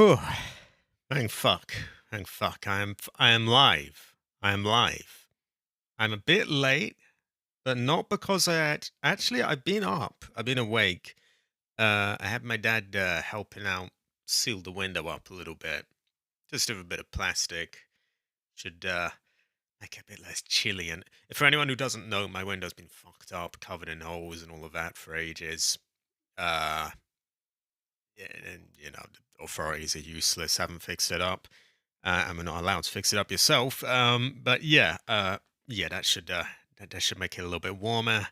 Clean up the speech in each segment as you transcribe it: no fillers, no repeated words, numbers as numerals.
Oh, thank fuck. Thank fuck. I am live. I am live. I'm a bit late, but not because actually I've been up. I've been awake. I had my dad helping out seal the window up a little bit. Just with a bit of plastic. Should make it a bit less chilly. And for anyone who doesn't know, my window's been fucked up, covered in holes and all of that for ages. Uh and the authorities are useless, haven't fixed it up. And we're not allowed to fix it up yourself. But yeah, that should make it a little bit warmer.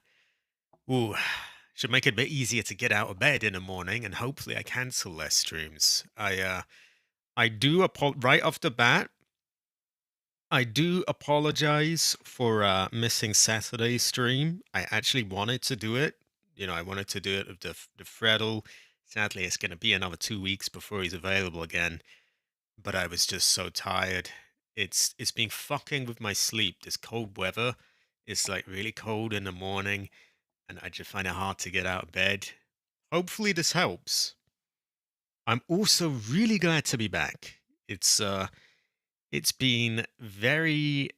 Ooh, should make it a bit easier to get out of bed in the morning, and hopefully I cancel less streams. I do right off the bat. I do apologize for missing Saturday's stream. I actually wanted to do it. I wanted to do it with the Freddle. Sadly, it's going to be another 2 weeks before he's available again. But I was just so tired. It's been fucking with my sleep. This cold weather. It's like really cold in the morning, and I just find it hard to get out of bed. Hopefully this helps. I'm also really glad to be back. It's been a very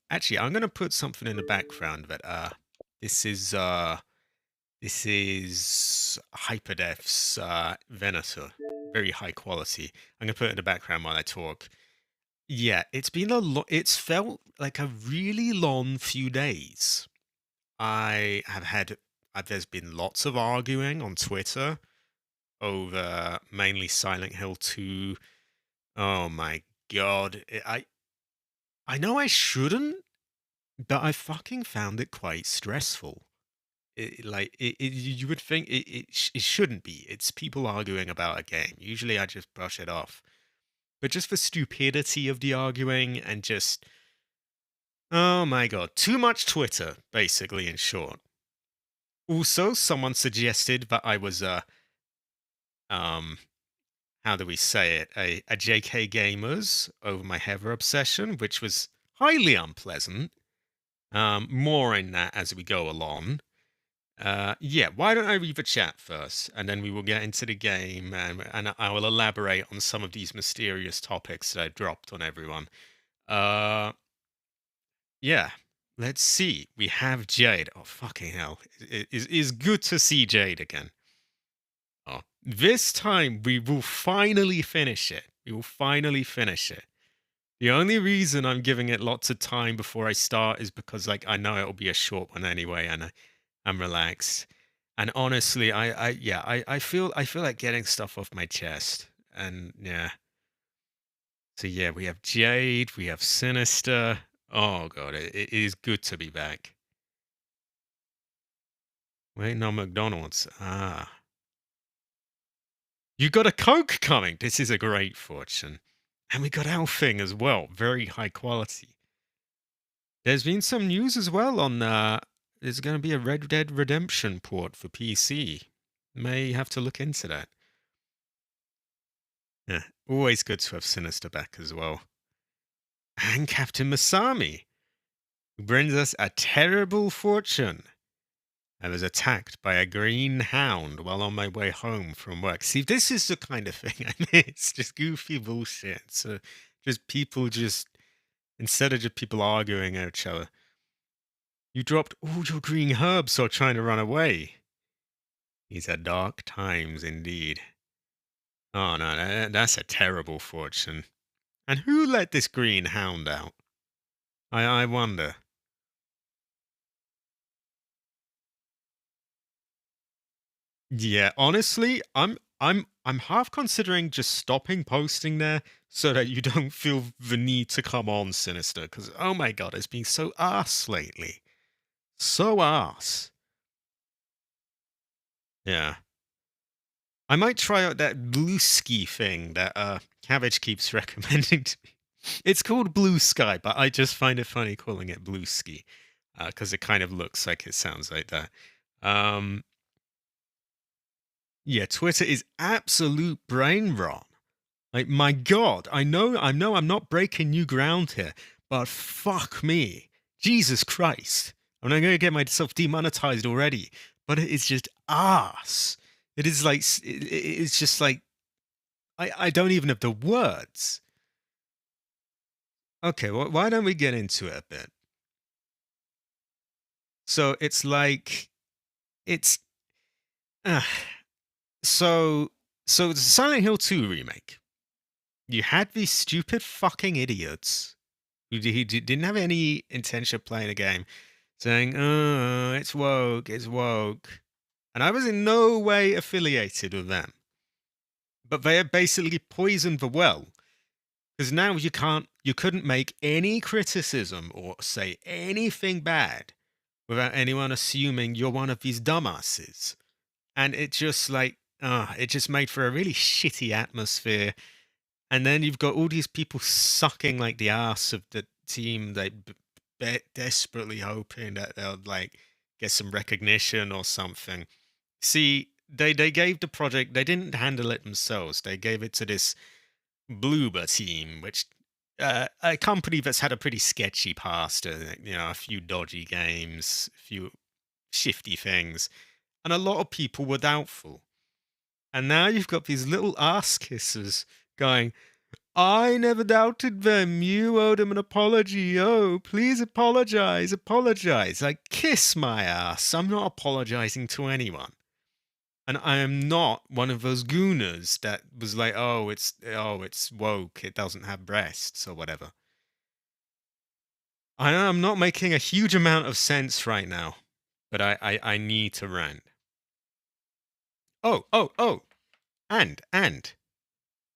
actually I'm gonna put something in the background that this is uh this is Hyperdef's Venator. Very high quality. I'm gonna put it in the background while I talk. Yeah, it's been it's felt like a really long few days. I have had there's been lots of arguing on Twitter over mainly Silent Hill 2. Oh my god. I know I shouldn't, but I fucking found it quite stressful. You would think it shouldn't be. It's people arguing about a game. Usually I just brush it off. But just the stupidity of the arguing and just, oh my god, too much Twitter, basically, in short. Also, someone suggested that I was um, how do we say it, a JK Gamers over my Heather obsession, which was highly unpleasant. More in that as we go along. Yeah, why don't I read the chat first, and then we will get into the game, and I will elaborate on some of these mysterious topics that I dropped on everyone. Uh, yeah, let's see. We have Jade. Oh, fucking hell. It's good to see Jade again. Oh, this time we will finally finish it. We will finally finish it. The only reason I'm giving it lots of time before I start is because, like, I know it'll be a short one anyway, and I'm relaxed. And honestly, I feel like getting stuff off my chest. And yeah. So yeah, we have Jade, we have Sinister. Oh god, it is good to be back. Waiting on McDonald's. Ah. You got a Coke coming. This is a great fortune. And we got Alfing as well. Very high quality. There's been some news as well on there's going to be a Red Dead Redemption port for PC. May have to look into that. Yeah, always good to have Sinister back as well. And Captain Masami, who brings us a terrible fortune. I was attacked by a green hound while on my way home from work. See, this is the kind of thing I miss. Just goofy bullshit. So just people instead of just people arguing at each other, you dropped all your green herbs while trying to run away. These are dark times indeed. Oh no, that's a terrible fortune. And who let this green hound out? I wonder. Yeah, honestly, I'm half considering just stopping posting there so that you don't feel the need to come on, Sinister, because oh my god, it's been so arse lately. So arse. Yeah. I might try out that blue ski thing that Cabbage keeps recommending to me. It's called Blue Sky, but I just find it funny calling it Blue Ski. Because it kind of looks like it sounds like that. Um yeah, Twitter is absolute brain rot. Like, my God, I know I'm not breaking new ground here, but fuck me. Jesus Christ. I'm not going to get myself demonetized already, but it is just ass. It is like, it's just like, I don't even have the words. Okay, well, why don't we get into it a bit? So it's like it's uh, so so the Silent Hill 2 remake. You had these stupid fucking idiots who didn't have any intention of playing a game saying, "Oh, it's woke, it's woke." And I was in no way affiliated with them. But they have basically poisoned the well. Because now you couldn't make any criticism or say anything bad without anyone assuming you're one of these dumbasses. And it just it just made for a really shitty atmosphere. And then you've got all these people sucking like the ass of the team, desperately hoping that they'll like get some recognition or something. See, they gave the project, they didn't handle it themselves. They gave it to this Bloober team, which a company that's had a pretty sketchy past, a few dodgy games, a few shifty things, and a lot of people were doubtful. And now you've got these little ass kissers going, I never doubted them. You owed them an apology. Oh, please apologize. Apologize. Like, kiss my ass. I'm not apologizing to anyone. And I am not one of those gooners that was like, it's woke. It doesn't have breasts or whatever. I know I'm not making a huge amount of sense right now, but I need to rant. Oh. And.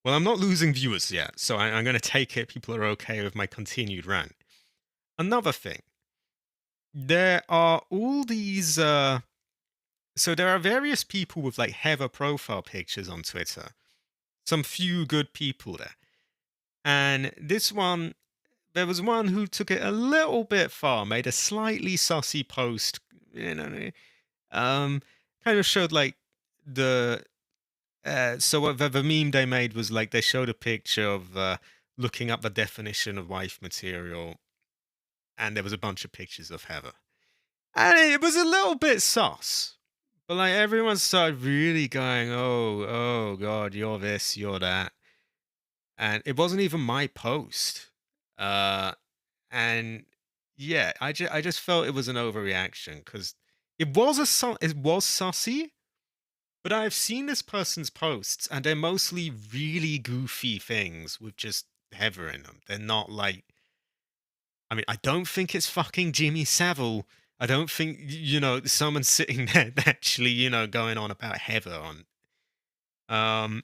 Well, I'm not losing viewers yet, so I'm going to take it. People are okay with my continued rant. Another thing, there are all these. So there are various people with like Heather profile pictures on Twitter. Some few good people there. And there was one who took it a little bit far, made a slightly sussy post, kind of showed like the so what the meme they made was like they showed a picture of looking up the definition of wife material, and there was a bunch of pictures of Heather, and it was a little bit sus. But like everyone started really going, oh God, you're this, you're that, and it wasn't even my post. Uh, and yeah, I just felt it was an overreaction because it was sussy. But I've seen this person's posts, and they're mostly really goofy things with just Heather in them. They're not like, I mean, I don't think it's fucking Jimmy Savile. I don't think, someone's sitting there actually, going on about Heather on. Um,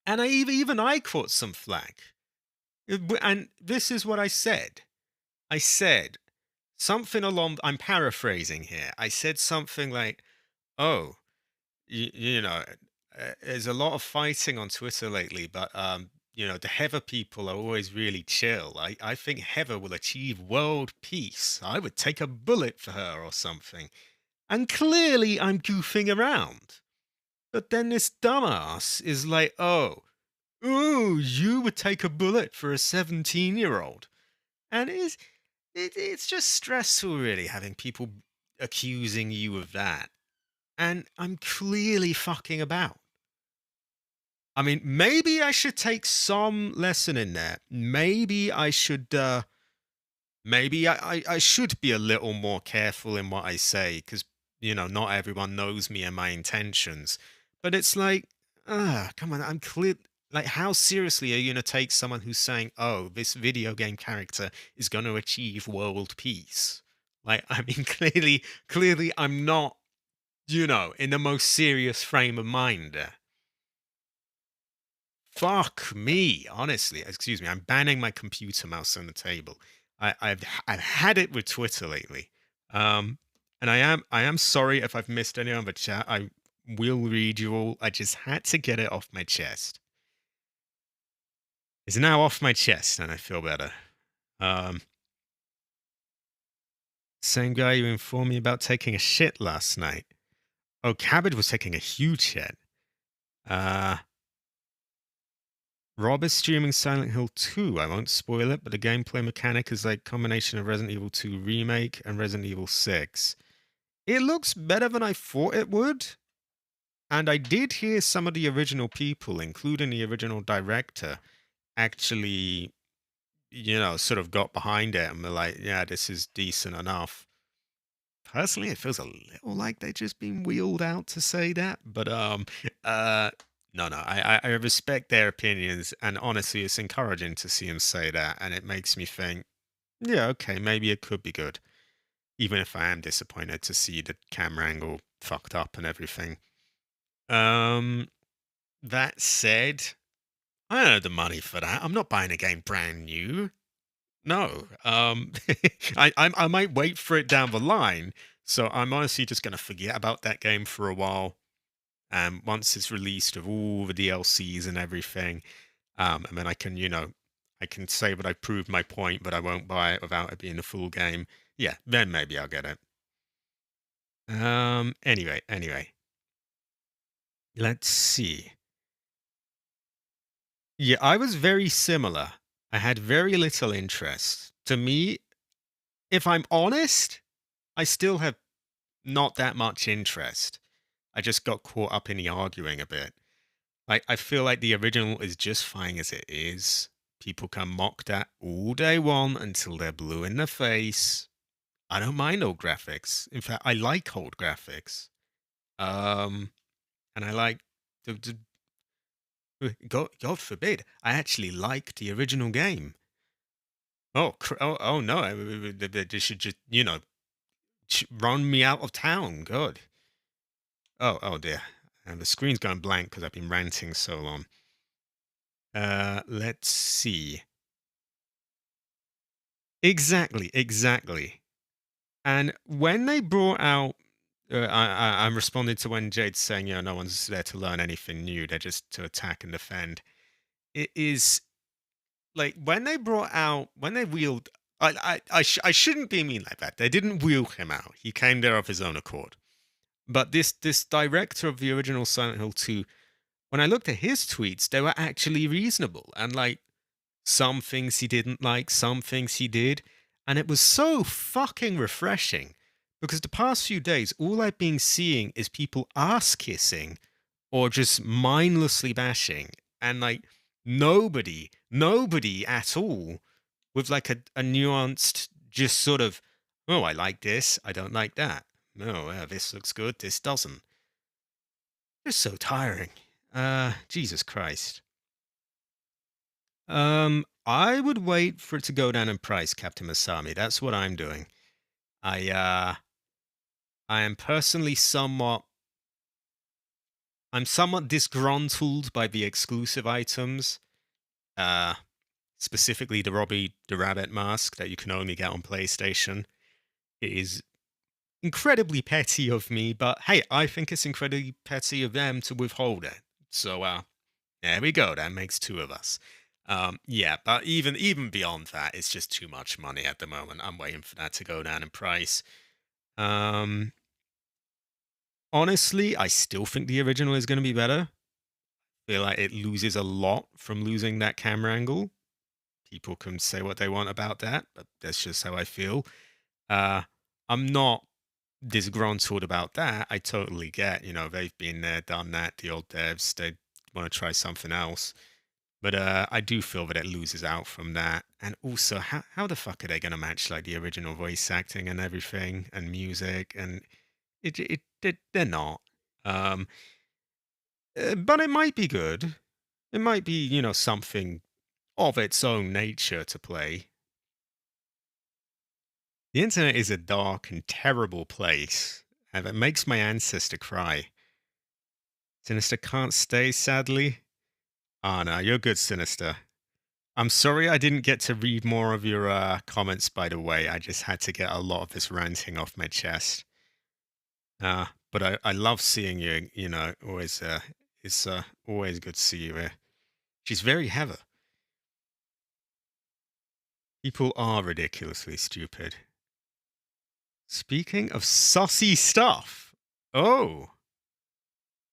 and even I caught some flack. And this is what I said. I said something along, I'm paraphrasing here. I said something like, oh, there's a lot of fighting on Twitter lately, but the Heather people are always really chill. I think Heather will achieve world peace. I would take a bullet for her or something. And clearly I'm goofing around. But then this dumbass is like, oh, you would take a bullet for a 17-year-old. And it's just stressful, really, having people accusing you of that. And I'm clearly fucking about. I mean, maybe I should take some lesson in there. Maybe I should, maybe I should be a little more careful in what I say because, not everyone knows me and my intentions. But it's like, come on, I'm clear. Like, how seriously are you going to take someone who's saying, oh, this video game character is going to achieve world peace? Like, I mean, clearly I'm not in the most serious frame of mind. Fuck me, honestly. Excuse me, I'm banning my computer mouse on the table. I've had it with Twitter lately, and I am sorry if I've missed any on the chat. I will read you all. I just had to get it off my chest. It's now off my chest, and I feel better. Um, Same guy who informed me about taking a shit last night. Oh, Cabbage was taking a huge shit. Rob is streaming Silent Hill 2. I won't spoil it, but the gameplay mechanic is like combination of Resident Evil 2 Remake and Resident Evil 6. It looks better than I thought it would. And I did hear some of the original people, including the original director, actually, sort of got behind it and were like, yeah, this is decent enough. Personally, it feels a little like they're just being wheeled out to say that, but uh, no, I respect their opinions, and honestly, it's encouraging to see them say that, and it makes me think, yeah, okay, maybe it could be good, even if I am disappointed to see the camera angle fucked up and everything. Um, that said, I don't have the money for that. I'm not buying a game brand new. No, I might wait for it down the line. So I'm honestly just gonna forget about that game for a while. And once it's released with all the DLCs and everything, and then I can say that I proved my point, but I won't buy it without it being a full game. Yeah, then maybe I'll get it. Anyway, let's see. Yeah, I was very similar. I had very little interest. To me, if I'm honest, I still have not that much interest. I just got caught up in the arguing a bit. Like, I feel like the original is just fine as it is. People can mock that all day long until they're blue in the face. I don't mind old graphics. In fact, I like old graphics. Um, and I like God forbid, I actually like the original game. Oh no, they should just run me out of town. God. Oh dear. And the screen's going blank because I've been ranting so long. Let's see. Exactly. And when they brought out, I'm responding to when Jade's saying, no one's there to learn anything new. They're just to attack and defend. It is like when they wheeled. I shouldn't be mean like that. They didn't wheel him out. He came there of his own accord. But this director of the original Silent Hill 2, when I looked at his tweets, they were actually reasonable. And like some things he didn't like, some things he did. And it was so fucking refreshing because the past few days, all I've been seeing is people ass kissing or just mindlessly bashing. And like nobody at all with like a nuanced, just sort of, oh, I like this, I don't like that. No, this looks good, this doesn't. Just so tiring. Jesus Christ. I would wait for it to go down in price, Captain Masami. That's what I'm doing. I am personally I'm somewhat disgruntled by the exclusive items. Uh, Specifically the Robbie the Rabbit mask that you can only get on PlayStation. It is incredibly petty of me, but hey, I think it's incredibly petty of them to withhold it. So, there we go. That makes two of us. Yeah, but even beyond that, it's just too much money at the moment. I'm waiting for that to go down in price. Um, Honestly, I still think the original is going to be better. I feel like it loses a lot from losing that camera angle. People can say what they want about that, but that's just how I feel. Uh, I'm not disgruntled about that. I totally get, they've been there, done that. The old devs, they want to try something else. But I do feel that it loses out from that. And also, how the fuck are they going to match like the original voice acting and everything and music? And they're not. Um, but it might be good. It might be, something of its own nature to play. The internet is a dark and terrible place, and it makes my ancestor cry. Sinister can't stay, sadly. Ah, no, you're good, Sinister. I'm sorry I didn't get to read more of your comments, by the way. I just had to get a lot of this ranting off my chest. But I love seeing you, always, it's always good to see you here. She's very Heather. People are ridiculously stupid. Speaking of saucy stuff. Oh,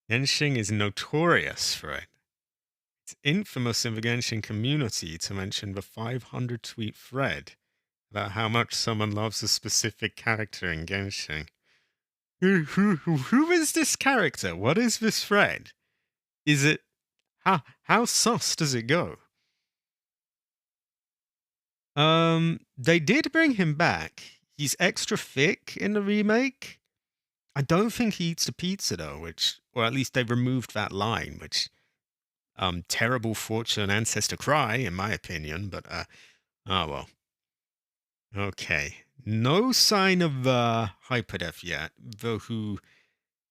Genshin is notorious for it. It's infamous in the Genshin community to mention the 500 tweet thread about how much someone loves a specific character in Genshin. Who is this character? What is this thread? Is it how sus does it go? They did bring him back. He's extra thick in the remake. I don't think he eats the pizza though, which, or at least they removed that line, which, terrible fortune ancestor cry, in my opinion. But oh well. Okay, no sign of Hyperdeath yet, though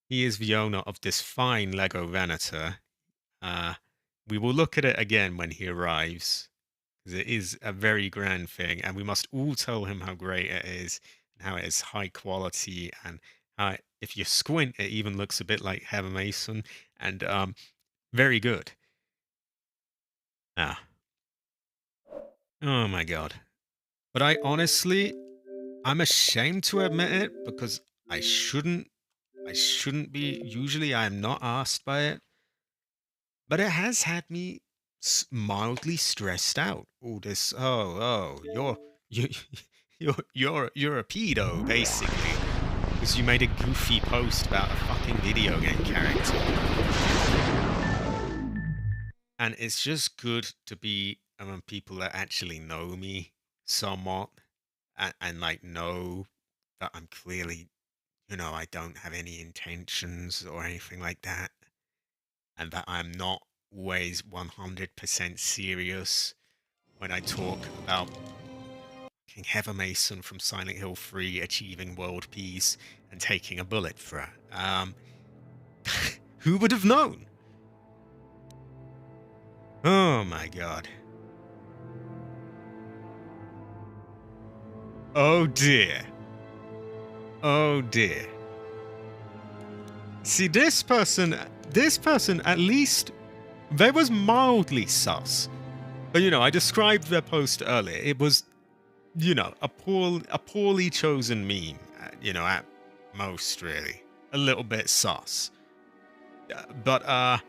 he is the owner of this fine Lego Venator. We will look at it again when he arrives, because it is a very grand thing, and we must all tell him how great it is, and how it is high quality, and how if you squint, it even looks a bit like Heather Mason, and very good. Ah. Oh my god. But I'm ashamed to admit it, because I shouldn't be. Usually I am not asked by it, but it has had me mildly stressed out. All this, you, you're a pedo, basically, because you made a goofy post about a fucking video game character. And it's just good to be among people that actually know me somewhat, and like know that I'm clearly, I don't have any intentions or anything like that, and that I'm not always 100% serious when I talk about King Heather Mason from Silent Hill 3 achieving world peace and taking a bullet for her. Who would have known? Oh my god. Oh dear. Oh dear. See, this person at least, they was mildly sus. But I described their post earlier. It was, a poorly chosen meme, at most, really. A little bit sus. But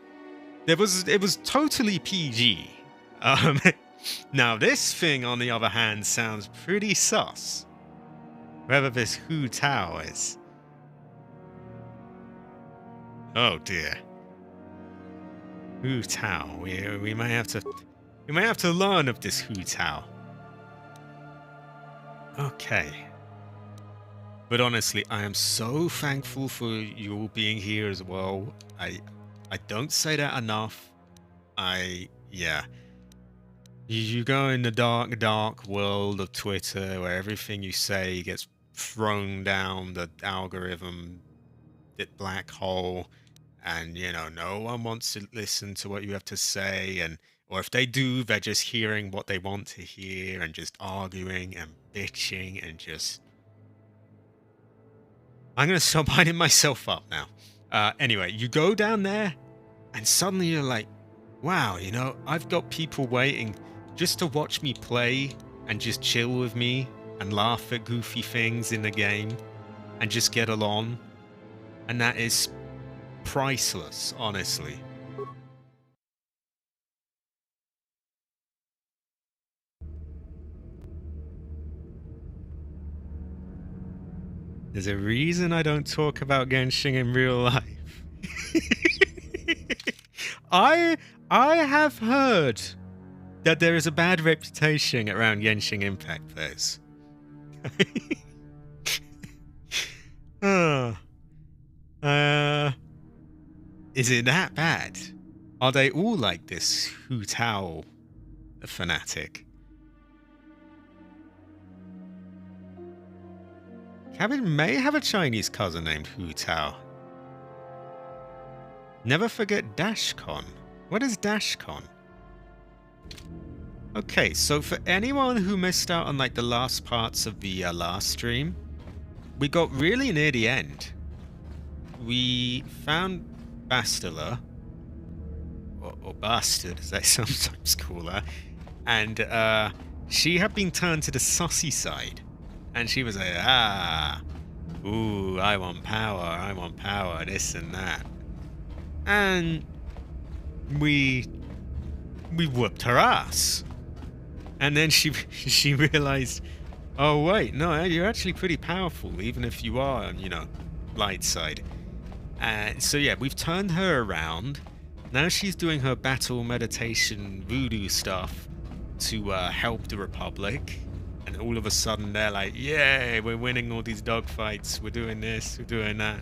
it was totally PG. Now this thing, on the other hand, sounds pretty sus. Whoever this Hu Tao is. Oh dear. Hu Tao. We may have to learn of this Hu Tao. Okay. But honestly, I am so thankful for you all being here as well. I don't say that enough. Yeah. You go in the dark world of Twitter where everything you say gets thrown down the algorithm, the black hole, and no one wants to listen to what you have to say, or if they do, they're just hearing what they want to hear and just arguing and bitching and just. I'm gonna stop winding myself up now. Anyway, you go down there, and suddenly you're like, wow, I've got people waiting just to watch me play and just chill with me and laugh at goofy things in the game and just get along. And that is priceless, honestly. There's a reason I don't talk about Genshin in real life. I have heard that there is a bad reputation around Genshin Impact players. Is it that bad? Are they all like this Hu Tao fanatic? Cabin may have a Chinese cousin named Hu Tao. Never forget DashCon. What is DashCon? Okay, so for anyone who missed out on like the last parts of the last stream, we got really near the end. We found Bastila, or Bastard as they sometimes call her, and she had been turned to the sussy side, and she was like, ooh, I want power, this and that. And we whooped her ass. And then she realized, oh wait, no, you're actually pretty powerful, even if you are, light side. So yeah, we've turned her around. Now she's doing her battle meditation voodoo stuff to help the Republic. And all of a sudden they're like, yay, we're winning all these dogfights. We're doing this, we're doing that.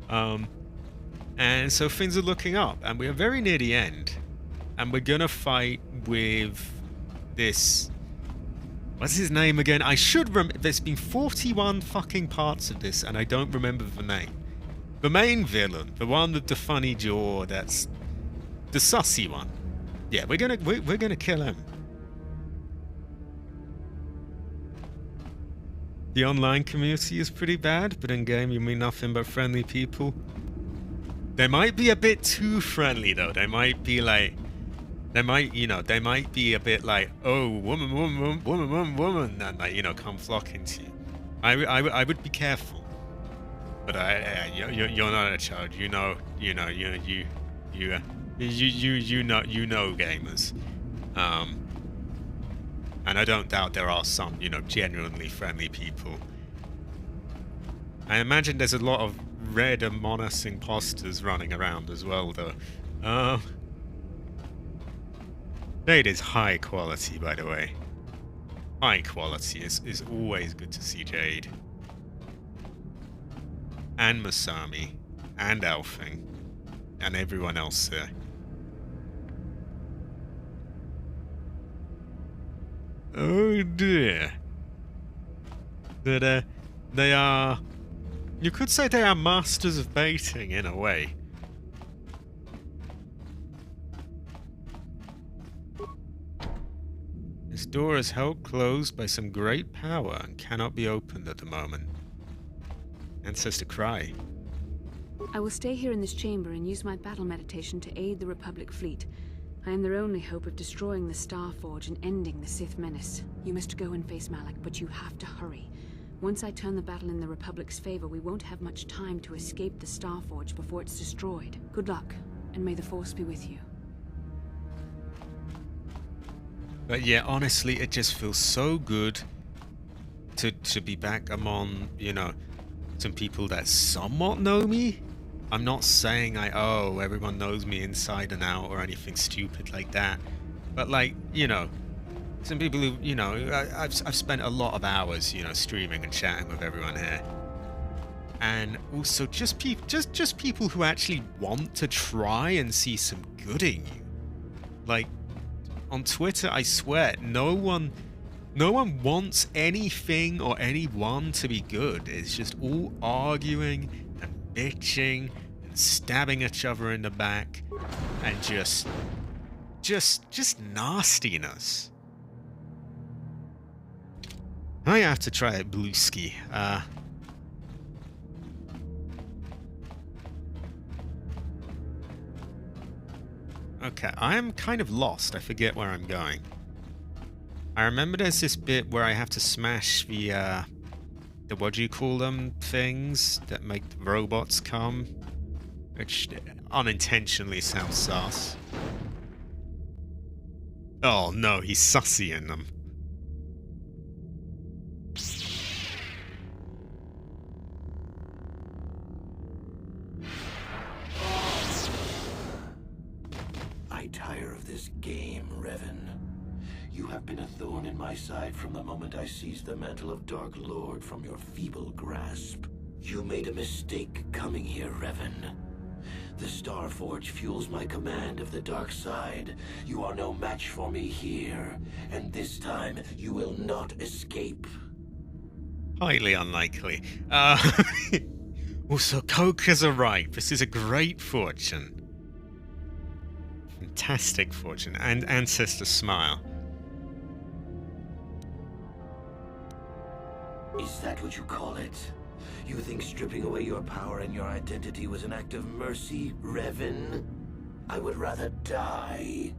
And so things are looking up. And we're very near the end. And we're going to fight with this... What's his name again? I should remember. There's been 41 fucking parts of this and I don't remember the name. The main villain, the one with the funny jaw, that's the sussy one. Yeah, we're gonna kill him. The online community is pretty bad, but in game you meet nothing but friendly people. They might be a bit too friendly though. They might be like, they might be a bit like, oh, woman, and like, come flocking to you. I would be careful. But you're not a child. You know gamers. And I don't doubt there are some, genuinely friendly people. I imagine there's a lot of red Among Us imposters running around as well, though. Jade is high quality, by the way. High quality is always good to see Jade. And Masami, and Elfing, and everyone else there. Oh dear. That they are... You could say they are masters of baiting, in a way. This door is held closed by some great power and cannot be opened at the moment. Ancestor cry. I will stay here in this chamber and use my battle meditation to aid the Republic fleet. I am their only hope of destroying the Starforge and ending the Sith menace. You must go and face Malak, but you have to hurry. Once I turn the battle in the Republic's favor, we won't have much time to escape the Starforge before it's destroyed. Good luck, and may the Force be with you. But yeah, honestly, it just feels so good to be back among, some people that somewhat know me. I'm not saying everyone knows me inside and out or anything stupid like that. But like, some people who, I've spent a lot of hours, streaming and chatting with everyone here. And also just people who actually want to try and see some good in you. Like, on Twitter, I swear, no one wants anything or anyone to be good. It's just all arguing and bitching and stabbing each other in the back and just nastiness. I have to try it, Blueski. Okay, I am kind of lost. I forget where I'm going. I remember there's this bit where I have to smash the what do you call them, things that make the robots come, which unintentionally sounds sus. Oh no, he's sussy in them. I tire of this game, Revan. You have been a thorn in my side from the moment I seized the mantle of Dark Lord from your feeble grasp. You made a mistake coming here, Revan. The Starforge fuels my command of the dark side. You are no match for me here, and this time you will not escape. Highly unlikely. Also, Coker's right. This is a great fortune. Fantastic fortune. And Ancestor smile. Is that what you call it? You think stripping away your power and your identity was an act of mercy, Revan? I would rather die.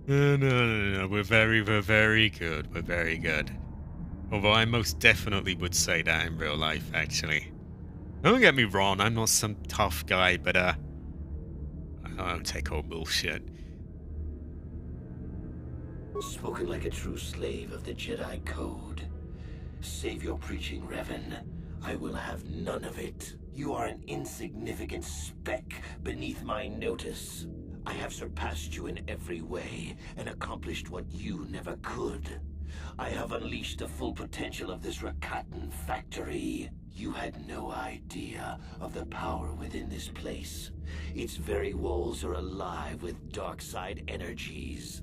No. We're very good. We're very good. Although I most definitely would say that in real life, actually. Don't get me wrong, I'm not some tough guy, but I don't take all bullshit. Spoken like a true slave of the Jedi Code. Save your preaching, Revan. I will have none of it. You are an insignificant speck beneath my notice. I have surpassed you in every way and accomplished what you never could. I have unleashed the full potential of this Rakatan factory. You had no idea of the power within this place. Its very walls are alive with dark side energies.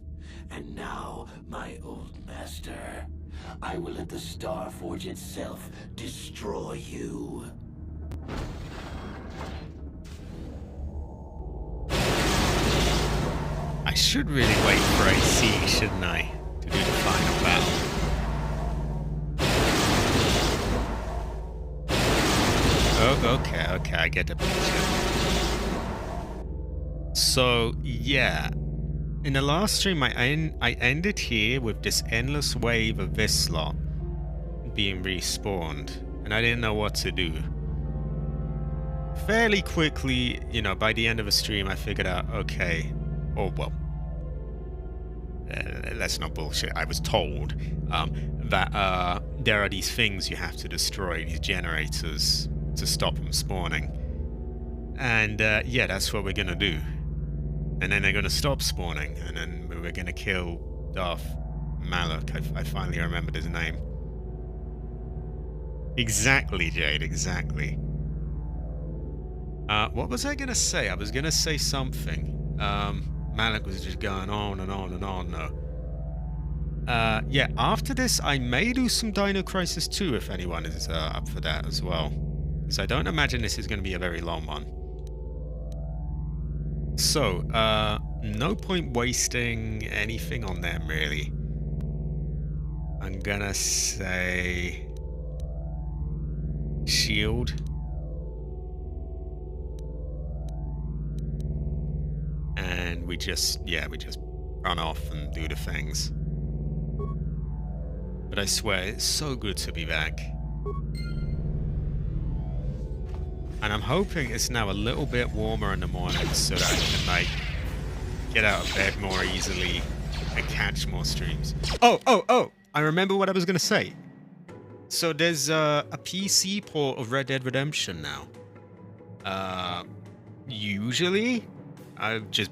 And now, my old master, I will let the Starforge itself destroy you. I should really wait for AC, shouldn't I? To do the final battle. Oh, okay, I get the picture. So, yeah. In the last stream, I ended here with this endless wave of this slot being respawned, and I didn't know what to do. Fairly quickly, you know, by the end of the stream, I figured out, okay, oh well, let's not bullshit. I was told that there are these things you have to destroy, these generators, to stop them spawning. And yeah, that's what we're gonna do. And then they're gonna stop spawning, and then we're gonna kill Darth Malak. I finally remembered his name. Exactly, Jade, exactly. What was I gonna say? I was gonna say something. Malak was just going on and on and on, though. Yeah, after this, I may do some Dino Crisis 2 if anyone is up for that as well. Because I don't imagine this is going to be a very long one. So, no point wasting anything on them, really. I'm gonna say... Shield. And we just run off and do the things. But I swear, it's so good to be back. And I'm hoping it's now a little bit warmer in the morning so that I can, like, get out of bed more easily and catch more streams. Oh! I remember what I was going to say. So there's a PC port of Red Dead Redemption now. Usually, I'm just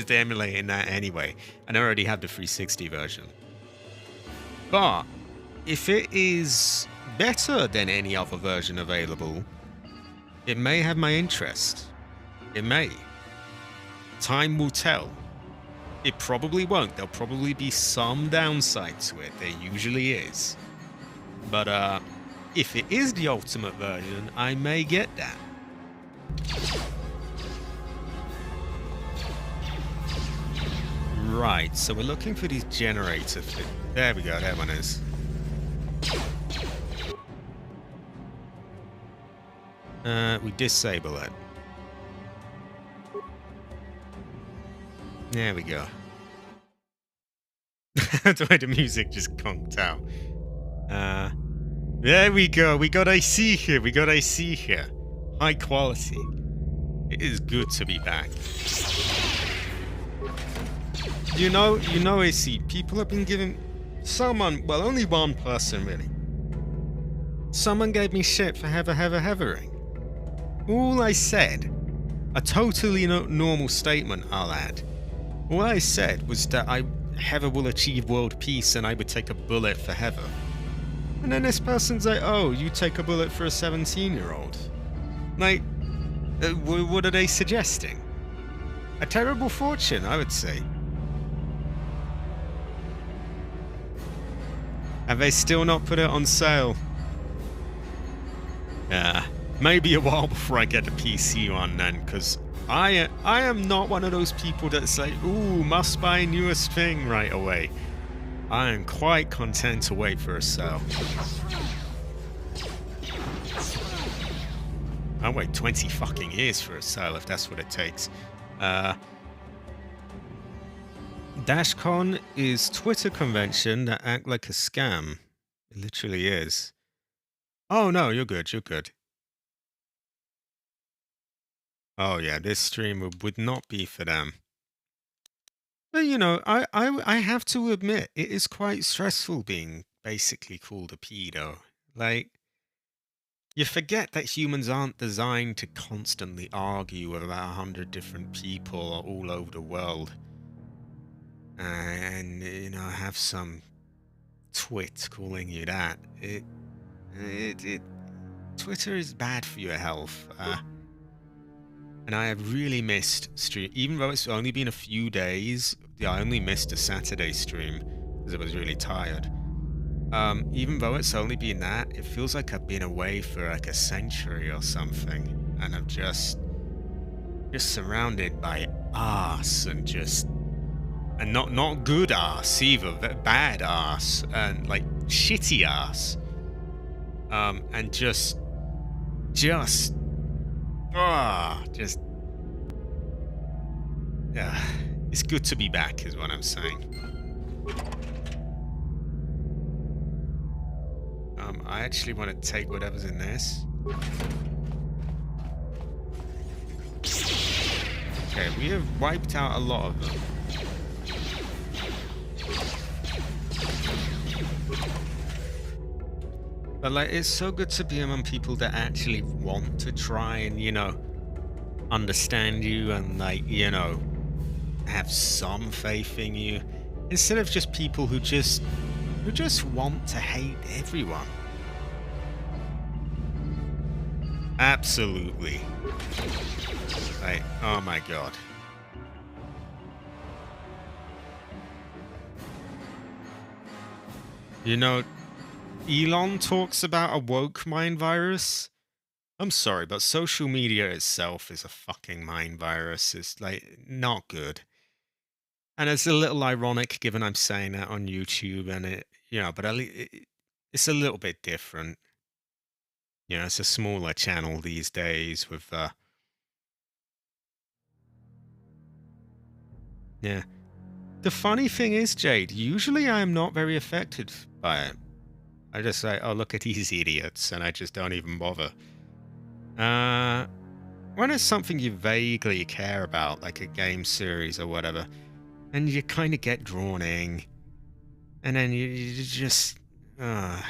emulating that anyway. And I already have the 360 version. But if it is better than any other version available, it may have my interest. It may. Time will tell. It probably won't. There'll probably be some downside to it. There usually is. But if it is the ultimate version, I may get that. Right, so we're looking for these generators. There we go, there one is. We disable it. There we go. The way the music just conked out. There we go. We got AC here. We got AC here. High quality. It is good to be back. You know, AC. People have been giving someone, well, only one person really. Someone gave me shit for hevering. All I said, a totally normal statement, I'll add. All I said was that Heather will achieve world peace and I would take a bullet for Heather. And then this person's like, oh, you take a bullet for a 17-year-old. Like, what are they suggesting? A terrible fortune, I would say. Have they still not put it on sale? Maybe a while before I get the PC one then, because I am not one of those people that say, ooh, must buy newest thing right away. I am quite content to wait for a sale. I'll wait 20 fucking years for a sale if that's what it takes. DashCon is Twitter convention that act like a scam. It literally is. Oh no, you're good, you're good. Oh yeah, this stream would not be for them. But you know, I have to admit it is quite stressful being basically called a pedo. Like, you forget that humans aren't designed to constantly argue with about 100 different people all over the world, and you know have some twit calling you that. It Twitter is bad for your health. And I have really missed stream, even though it's only been a few days. Yeah, I only missed a Saturday stream because I was really tired. Even though it's only been that, it feels like I've been away for like a century or something, and I'm just surrounded by arse and just and not good arse either, but bad arse and like shitty arse. And just just yeah, it's good to be back, is what I'm saying. I actually want to take whatever's in this. Okay, we have wiped out a lot of them. But like, it's so good to be among people that actually want to try and, you know, understand you and like, you know, have some faith in you. Instead of just people who just want to hate everyone. Absolutely. Like, oh my god. You know, Elon talks about a woke mind virus. I'm sorry, but social media itself is a fucking mind virus. It's like not good. And it's a little ironic given I'm saying that on YouTube and it, you know, but it's a little bit different. You know, it's a smaller channel these days with, yeah. The funny thing is, Jade, usually I'm not very affected by it. I just say, oh, look at these idiots, and I just don't even bother. When it's something you vaguely care about, like a game series or whatever, and you kind of get drawn in, and then you just, I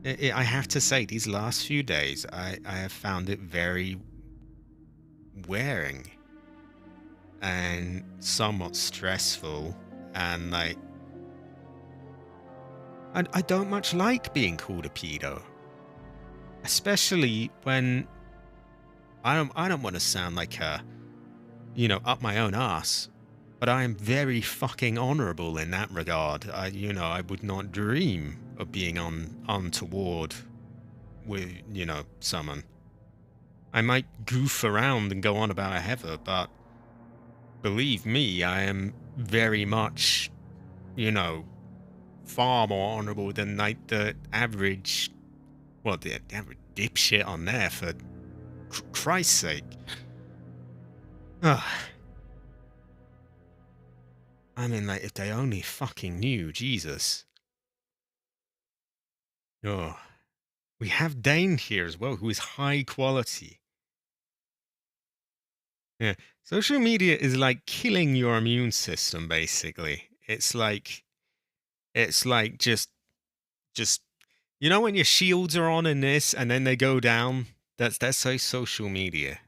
have to say, these last few days, I have found it very wearing and somewhat stressful, and like, I don't much like being called a pedo, especially when I don't want to sound like a, you know, up my own ass, but I am very fucking honorable in that regard. You know, I would not dream of being untoward with, you know, someone. I might goof around and go on about Heather, but believe me, I am very much, you know, far more honorable than like the average, well, the average dipshit on there, for Christ's sake. Ugh. I mean, like, if they only fucking knew, Jesus. Oh, we have Dane here as well, who is high quality. Yeah, social media is like killing your immune system, basically. It's like just, you know, when your shields are on in this and then they go down. That's like social media,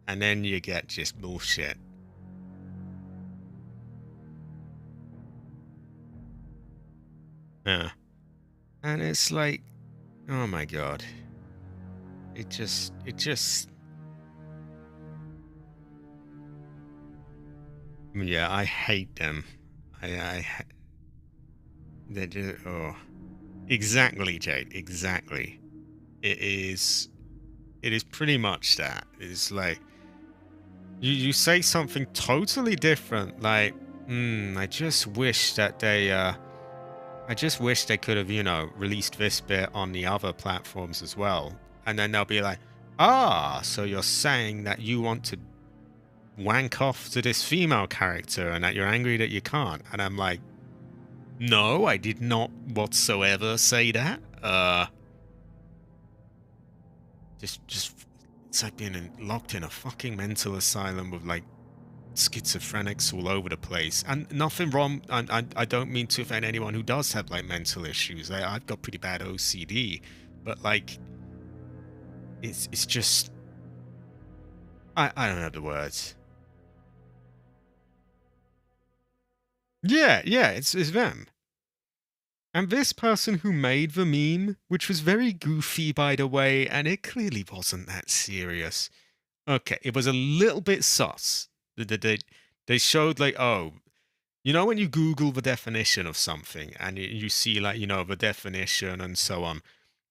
and then you get just bullshit. Yeah, and it's like, oh my god, it just. Yeah, I hate them. I they just, oh, exactly, Jade. Exactly. It is. It is pretty much that. It's like you say something totally different. Like, I just wish that they. I just wish they could have, you know, released this bit on the other platforms as well. And then they'll be like, ah, so you're saying that you want to wank off to this female character and that you're angry that you can't. And I'm like, no, I did not whatsoever say that. Just it's like being locked in a fucking mental asylum with like schizophrenics all over the place, and nothing wrong. I don't mean to offend anyone who does have like mental issues. I've got pretty bad OCD, but like, it's just I don't know the words. Yeah, it's them. And this person who made the meme, which was very goofy by the way, and it clearly wasn't that serious. Okay, it was a little bit sus. They showed like, oh, you know when you Google the definition of something and you see like, the definition and so on.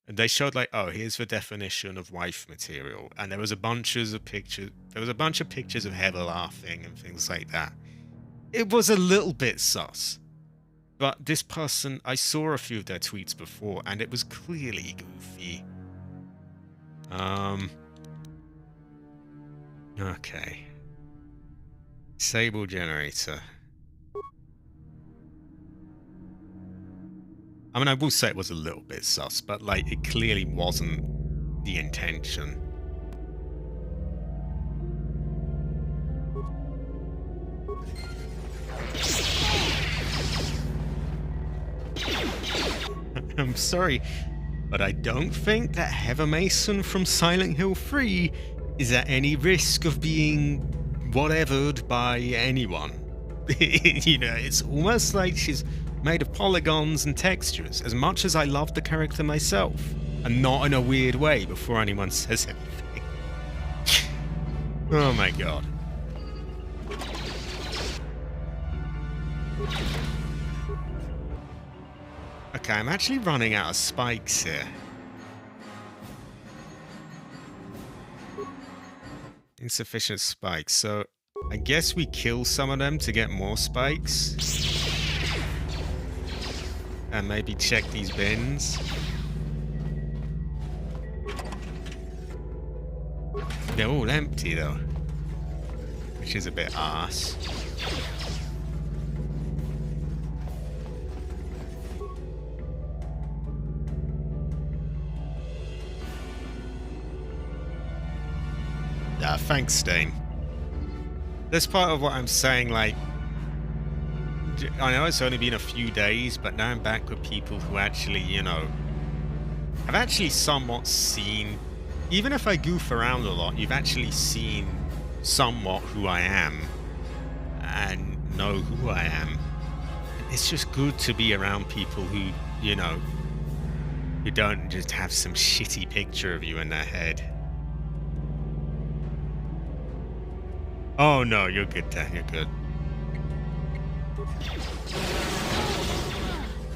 And they showed like, oh, here's the definition of wife material. And there was a bunch of pictures. There was a bunch of pictures of Heather laughing and things like that. It was a little bit sus. But this person, I saw a few of their tweets before, and it was clearly goofy. Okay. Disable generator. I mean, I will say it was a little bit sus, but like, it clearly wasn't the intention. I'm sorry, but I don't think that Heather Mason from Silent Hill 3 is at any risk of being whatevered by anyone. It's almost like she's made of polygons and textures, as much as I love the character myself, and not in a weird way before anyone says anything. Oh my god. Okay, I'm actually running out of spikes here. Insufficient spikes, so I guess we kill some of them to get more spikes. And maybe check these bins. They're all empty though, which is a bit arse. Thanks, Stain. That's part of what I'm saying, like, I know it's only been a few days, but now I'm back with people who actually, have actually somewhat seen, even if I goof around a lot, you've actually seen somewhat who I am and know who I am. It's just good to be around people who, who don't just have some shitty picture of you in their head. Oh no, you're good, Dan, you're good.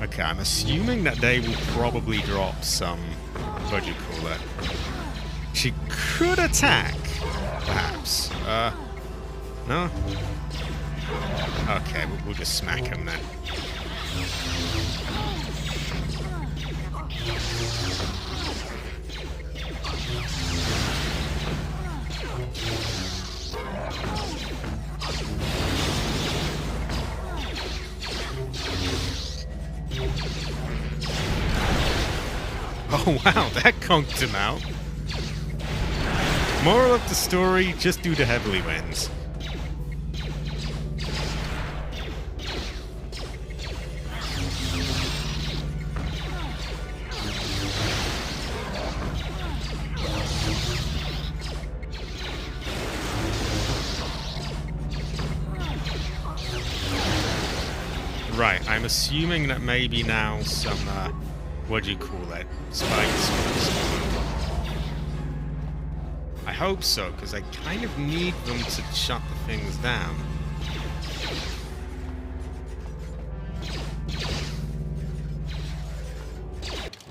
Okay, I'm assuming that they will probably drop some, what do you call it? She could attack, perhaps. No? Okay, we'll just smack him then. Oh wow, that conked him out. Moral of the story, just do the heavily wins. Right, I'm assuming that maybe now some, what do you call it? Spikes. I hope so, because I kind of need them to shut the things down.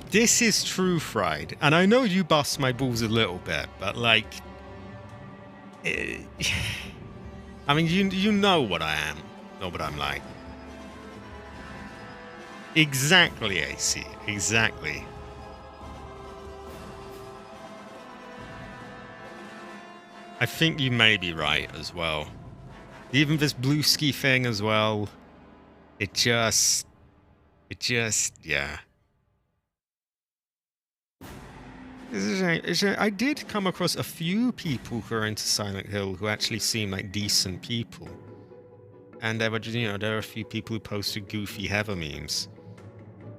This is true, Fried, and I know you bust my balls a little bit, but like, I mean, you know what I am, know what I'm like. Exactly, AC. Exactly. I think you may be right as well. Even this blue ski thing as well. It just, yeah. I did come across a few people who are into Silent Hill who actually seem like decent people. And there were, there are a few people who posted goofy Heather memes.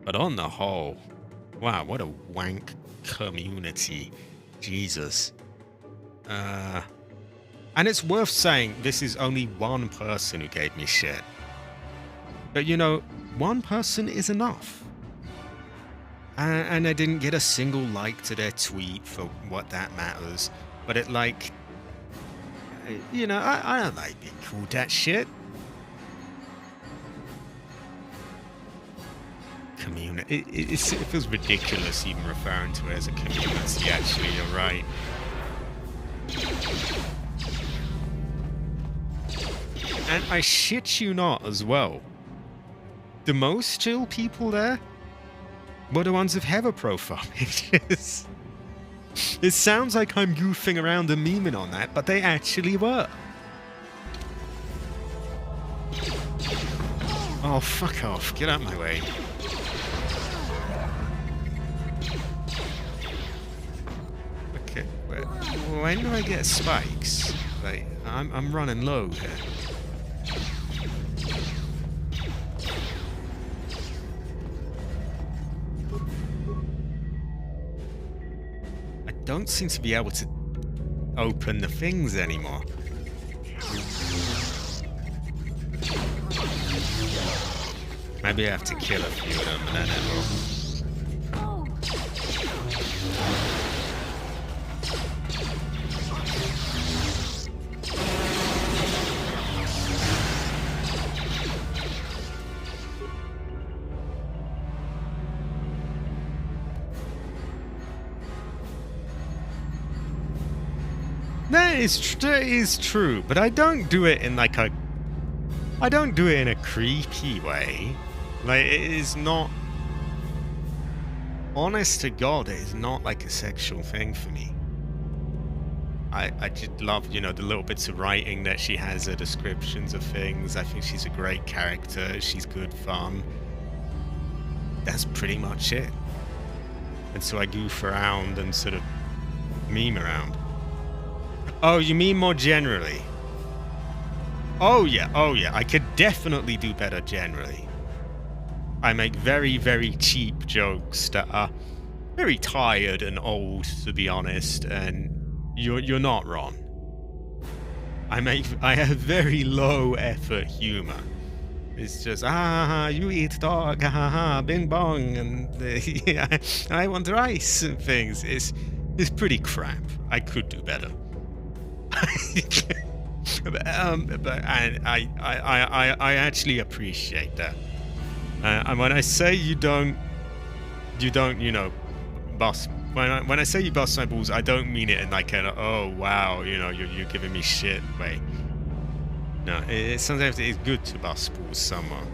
But on the whole, wow, what a wank community. Jesus. And it's worth saying this is only one person who gave me shit. But one person is enough. And I didn't get a single like to their tweet for what that matters. But it I don't like being called that shit. Community. It feels ridiculous even referring to it as a community, actually, you're right. And I shit you not as well. The most chill people there were the ones with Heather profile pictures. It sounds like I'm goofing around and memeing on that, but they actually were. Oh, fuck off. Get out of my way. Okay, when do I get spikes? Like, I'm running low here. Don't seem to be able to open the things anymore. Maybe I have to kill a few of them and then it will. That is true, but I don't do it in I don't do it in a creepy way. Like, it is not, honest to God, it is not like a sexual thing for me. I just love, the little bits of writing that she has, her descriptions of things. I think she's a great character. She's good fun. That's pretty much it. And so I goof around and sort of meme around. Oh, you mean more generally? Oh yeah, I could definitely do better generally. I make very, very cheap jokes that are very tired and old, to be honest, and you're not wrong. I have very low effort humor. It's just you eat dog, bing bong, and yeah, I want rice and things. It's pretty crap. I could do better. But I actually appreciate that. And when I say you don't, bust. When I say you bust my balls, I don't mean it in like an oh wow, you're giving me shit way. No, sometimes it is good to bust balls somewhere.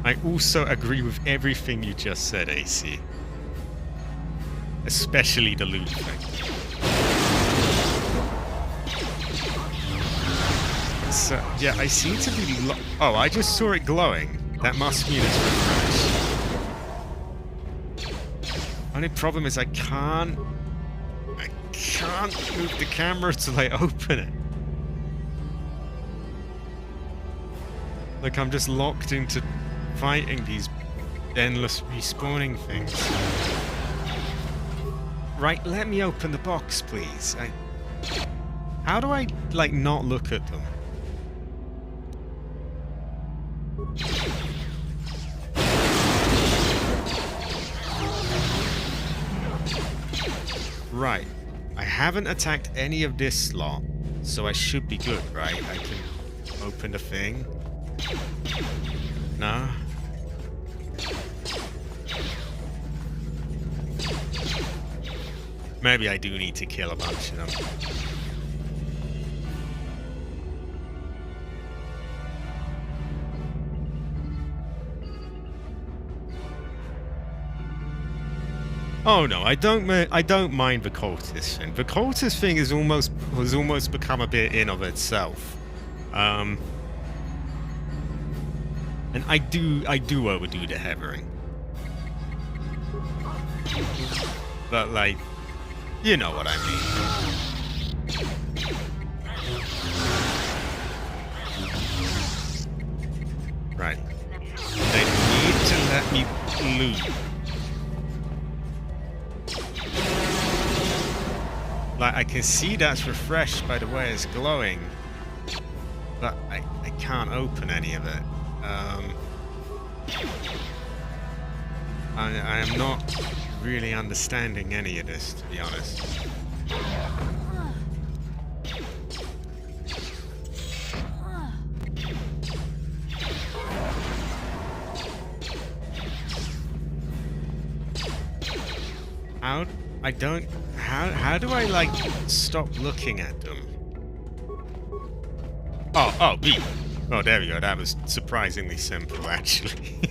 I also agree with everything you just said, AC. Especially the loot thing. So, yeah, I seem to be... Oh, I just saw it glowing. That must mean it's refreshed. Only problem is I can't move the camera to, open it. Like, I'm just locked into fighting these endless respawning things. Right, let me open the box, please. How do I, not look at them? Right. I haven't attacked any of this slot, so I should be good, right? I can open the thing. No? Maybe I do need to kill a bunch of them. Oh no, I don't mind the cultist thing. The cultist thing has almost become a bit in of itself. And I do overdo the hammering. But You know what I mean. Right. They need to let me loot. Like, I can see that's refreshed by the way it's glowing, but I can't open any of it. I am not really understanding any of this, to be honest. How do I like stop looking at them? Oh, B. Oh, there we go. That was surprisingly simple, actually.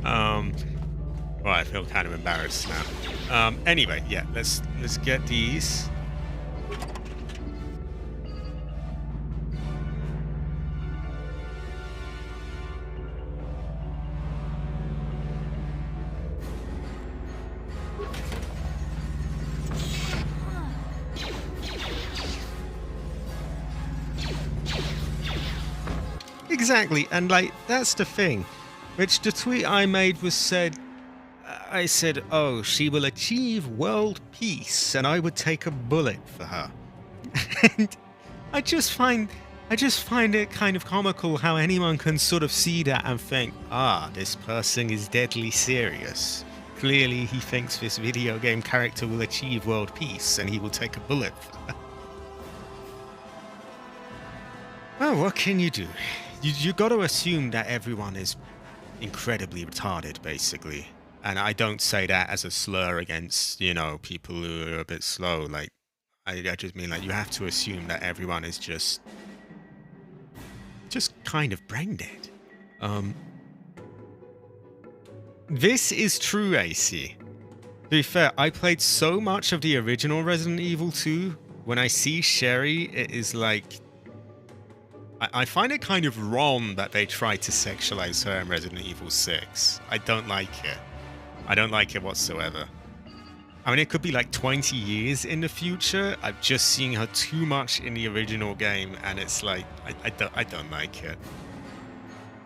Well, I feel kind of embarrassed now. Anyway, yeah, let's get these. Exactly, and like that's the thing. Which the tweet I made was I said, oh, she will achieve world peace, and I would take a bullet for her. And I just find it kind of comical how anyone can sort of see that and think, this person is deadly serious. Clearly, he thinks this video game character will achieve world peace, and he will take a bullet for her. Well, what can you do? You got to assume that everyone is incredibly retarded, basically. And I don't say that as a slur against, people who are a bit slow. Like, I just mean, like, you have to assume that everyone is just kind of brain dead. This is true, AC. To be fair, I played so much of the original Resident Evil 2. When I see Sherry, it is like... I find it kind of wrong that they try to sexualize her in Resident Evil 6. I don't like it. I don't like it whatsoever. I mean, it could be like 20 years in the future. I've just seen her too much in the original game, and it's like, I don't like it.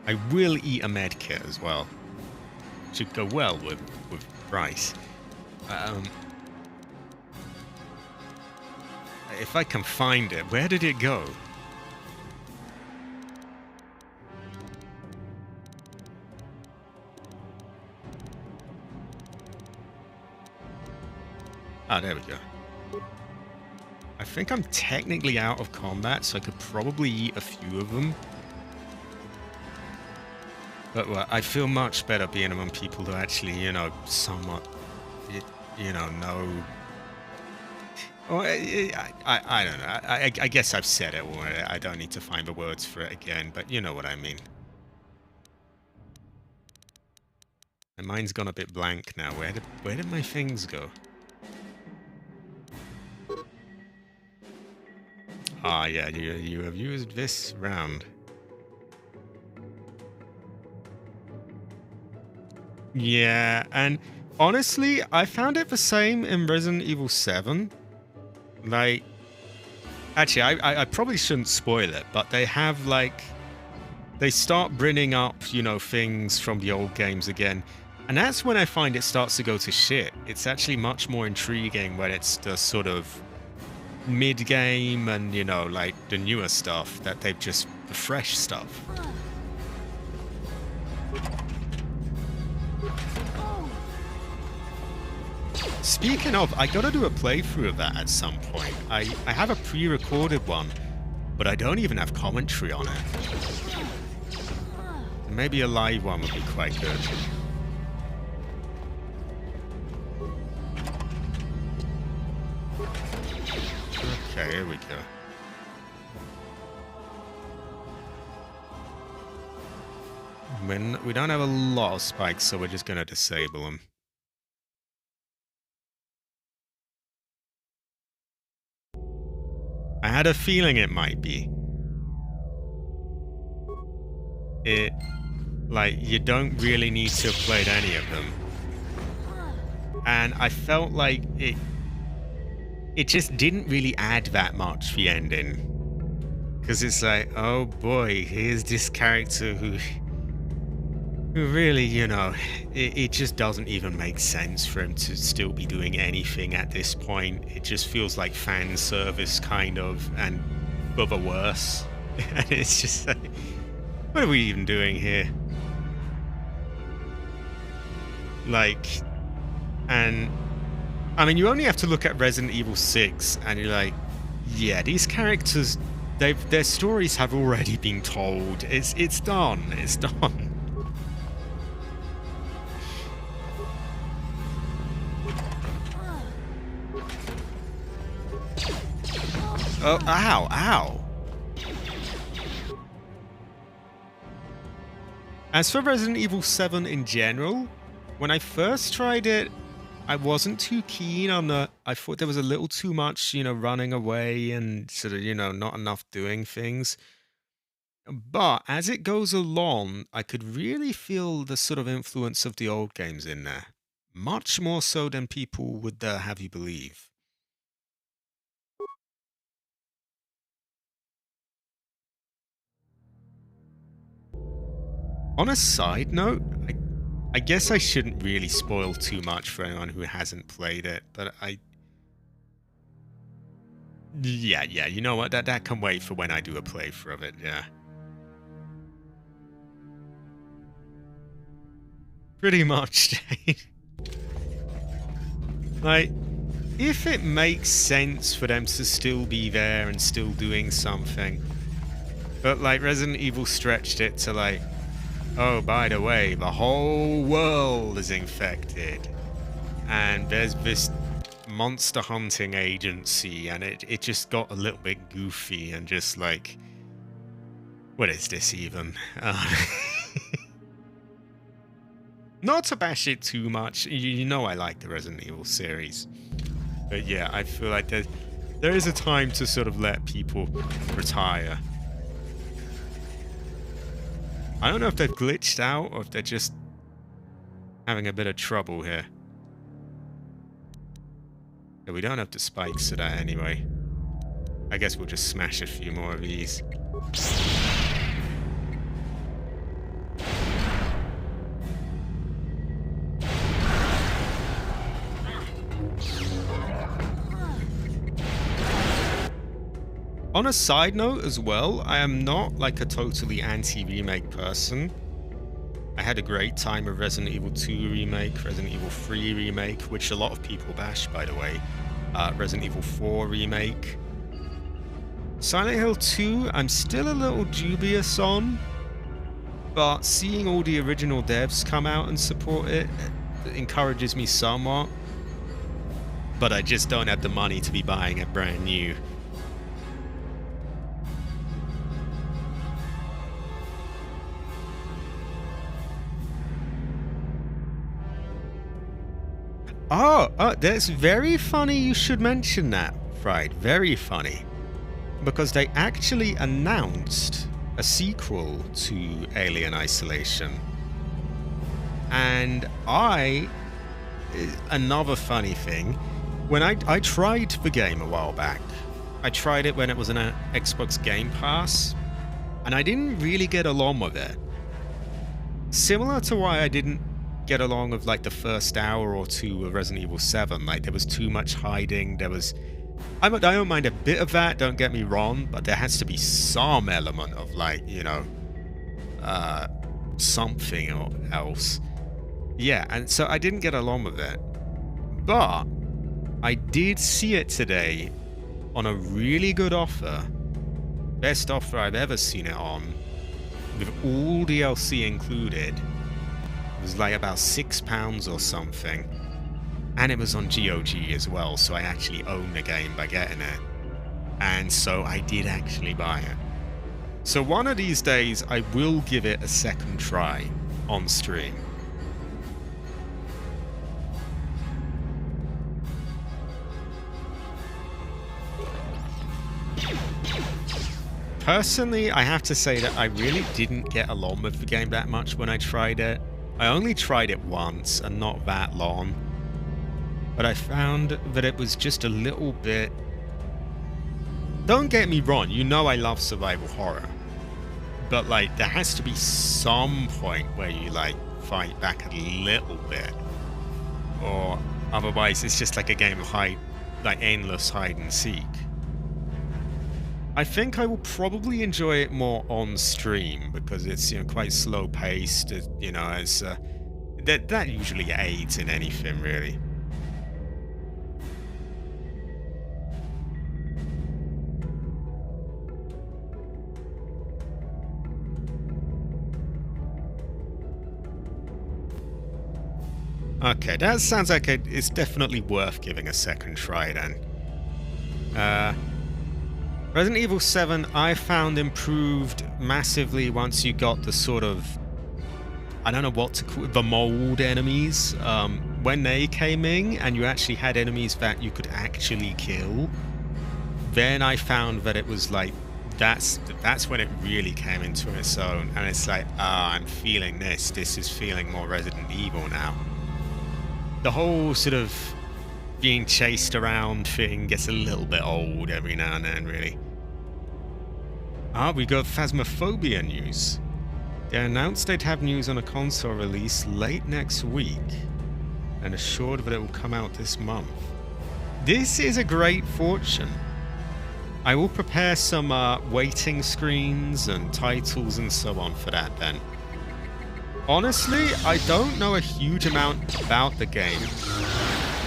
I will eat a med kit as well. Should go well with Bryce. If I can find it, where did it go? Ah, there we go. I think I'm technically out of combat, so I could probably eat a few of them. But well, I feel much better being among people who actually, somewhat, know. Well, I don't know. I guess I've said it already. I don't need to find the words for it again, but you know what I mean. My mind's gone a bit blank now. Where did my things go? Ah, yeah, you have used this round. Yeah, and honestly, I found it the same in Resident Evil 7. Like, actually, I probably shouldn't spoil it, but they have, like, they start bringing up, things from the old games again. And that's when I find it starts to go to shit. It's actually much more intriguing when it's the sort of mid-game and, like the newer stuff, that they've just the fresh stuff. Speaking of, I gotta do a playthrough of that at some point. I have a pre-recorded one, but I don't even have commentary on it. Maybe a live one would be quite good. Okay, here we go. We don't have a lot of spikes, so we're just gonna disable them. I had a feeling it might be. You don't really need to have played any of them. And I felt like it just didn't really add that much, the ending. Because it's like, oh boy, here's this character who really, it just doesn't even make sense for him to still be doing anything at this point. It just feels like fan service, kind of, and for the worse. And it's just like, what are we even doing here? Like, and I mean, you only have to look at Resident Evil 6, and you're like, yeah, these characters, their stories have already been told. It's done. It's done. Oh, ow, ow. As for Resident Evil 7 in general, when I first tried it, I wasn't too keen on I thought there was a little too much, running away and sort of, not enough doing things. But as it goes along, I could really feel the sort of influence of the old games in there. Much more so than people would have you believe. On a side note, I guess I shouldn't really spoil too much for anyone who hasn't played it, but yeah, you know what? That can wait for when I do a playthrough of it, yeah. Pretty much. Like, if it makes sense for them to still be there and still doing something, but like Resident Evil stretched it to like, oh, by the way, the whole world is infected, and there's this monster hunting agency, and it just got a little bit goofy and just like, what is this even? Not to bash it too much, you know I like the Resident Evil series, but yeah, I feel like there is a time to sort of let people retire. I don't know if they've glitched out or if they're just having a bit of trouble here. Yeah, we don't have the spikes to that anyway. I guess we'll just smash a few more of these. On a side note as well, I am not like a totally anti-remake person. I had a great time with Resident Evil 2 Remake, Resident Evil 3 Remake, which a lot of people bash, by the way. Resident Evil 4 Remake. Silent Hill 2, I'm still a little dubious on, but seeing all the original devs come out and support it encourages me somewhat. But I just don't have the money to be buying it brand new. Oh, that's very funny you should mention that, Fried. Very funny. Because they actually announced a sequel to Alien Isolation. And another funny thing, when I tried the game a while back, I tried it when it was on an Xbox Game Pass, and I didn't really get along with it. Similar to why I didn't get along with like the first hour or two of Resident Evil 7. Like, there was too much hiding. I don't mind a bit of that, don't get me wrong, but there has to be some element of like, something or else. Yeah, and so I didn't get along with it. But I did see it today on a really good offer. Best offer I've ever seen it on, with all DLC included. It was like about £6 or something. And it was on GOG as well, so I actually own the game by getting it. And so I did actually buy it. So one of these days, I will give it a second try on stream. Personally, I have to say that I really didn't get along with the game that much when I tried it. I only tried it once and not that long. but I found that it was just a little bit... Don't get me wrong, you know I love survival horror. But, like, there has to be some point where you, like, fight back a little bit. Or otherwise it's just like a game of endless hide and seek. I think I will probably enjoy it more on stream because it's, you know, quite slow paced. You know, as that usually aids in anything really. Okay, that sounds like it's definitely worth giving a second try then. Resident Evil 7 I found improved massively once you got the sort of, I don't know what to call it, the mold enemies. When they came in and you actually had enemies that you could actually kill, then I found that it was like, that's when it really came into its own. And it's like, I'm feeling this. This is feeling more Resident Evil now. The whole sort of being chased around thing gets a little bit old every now and then, really. We got Phasmophobia news. They announced they'd have news on a console release late next week, and assured that it will come out this month. This is a great fortune. I will prepare some waiting screens and titles and so on for that then. Honestly, I don't know a huge amount about the game,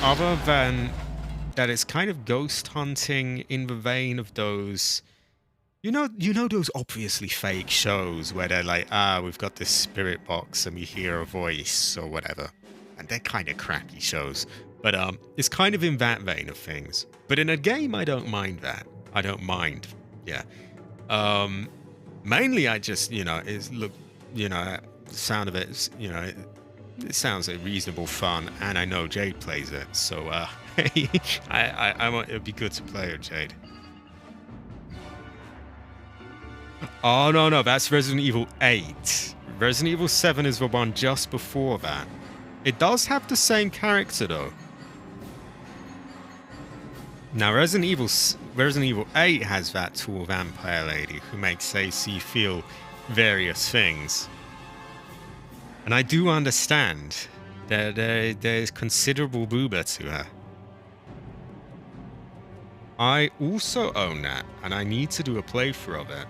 other than that it's kind of ghost hunting in the vein of those, you know those obviously fake shows where they're like, we've got this spirit box and we hear a voice or whatever, and they're kind of crappy shows. But it's kind of in that vein of things. But in a game, I don't mind that. I don't mind, yeah. Mainly, I just, you know, the sound of it is, you know, it sounds like reasonable fun, and I know Jade plays it, so I want it'd be good to play with Jade. Oh no, that's Resident Evil 8. Resident Evil 7 is the one just before that. It does have the same character though. Now Resident Evil 8 has that tall vampire lady who makes AC feel various things. And I do understand that there's considerable boober to her. I also own that, and I need to do a playthrough of it.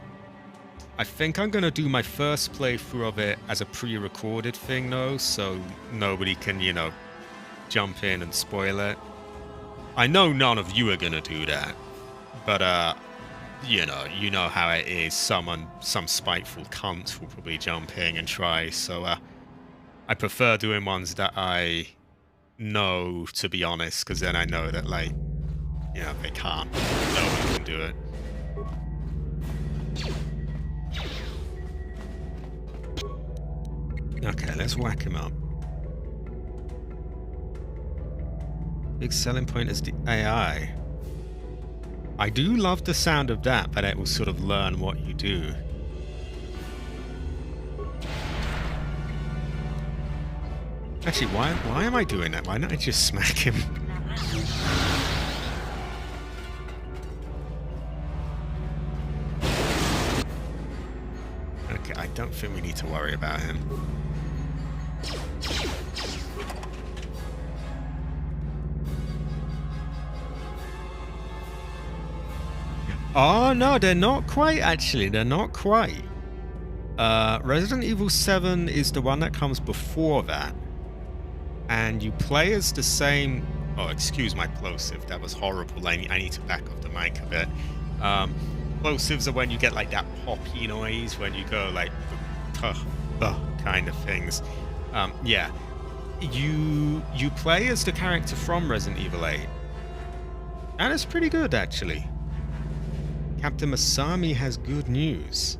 I think I'm going to do my first playthrough of it as a pre-recorded thing though, so nobody can, you know, jump in and spoil it. I know none of you are going to do that, but you know how it is. Some spiteful cunt will probably jump in and try, so I prefer doing ones that I know, to be honest, because then I know that, like, you know, they can't. No one can do it. Okay, let's whack him up. Big selling point is the AI. I do love the sound of that, but it will sort of learn what you do. Actually, why am I doing that? Why don't I just smack him? Okay, I don't think we need to worry about him. Oh no, they're not quite actually. They're not quite. Resident Evil 7 is the one that comes before that. And you play as the same... Oh, excuse my plosive. That was horrible. I need to back off the mic a bit. Plosives are when you get like that poppy noise, when you go like... kind of things. Yeah. You play as the character from Resident Evil 8. And it's pretty good, actually. Captain Masami has good news.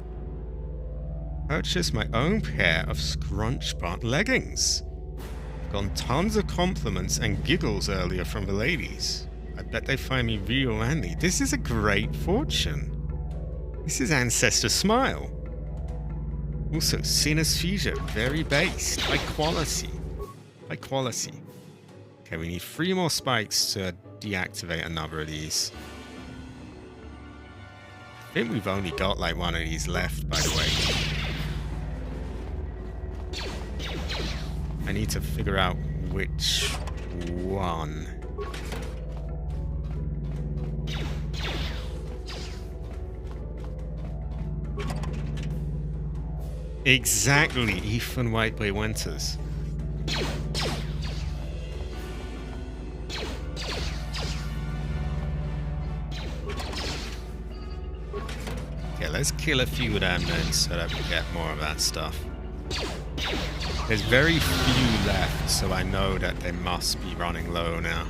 Purchased my own pair of scrunch-butt leggings. Gotten tons of compliments and giggles earlier from the ladies. I bet they find me real manly. This is a great fortune. This is Ancestor Smile. Also, synesthesia, very based. High quality. High quality. Okay, we need 3 more spikes to deactivate another of these. I think we've only got like 1 of these left, by the way. I need to figure out which one. Exactly, Ethan Whitebay Winters. Okay, let's kill a few of them then so that we get more of that stuff. There's very few left, so I know that they must be running low now.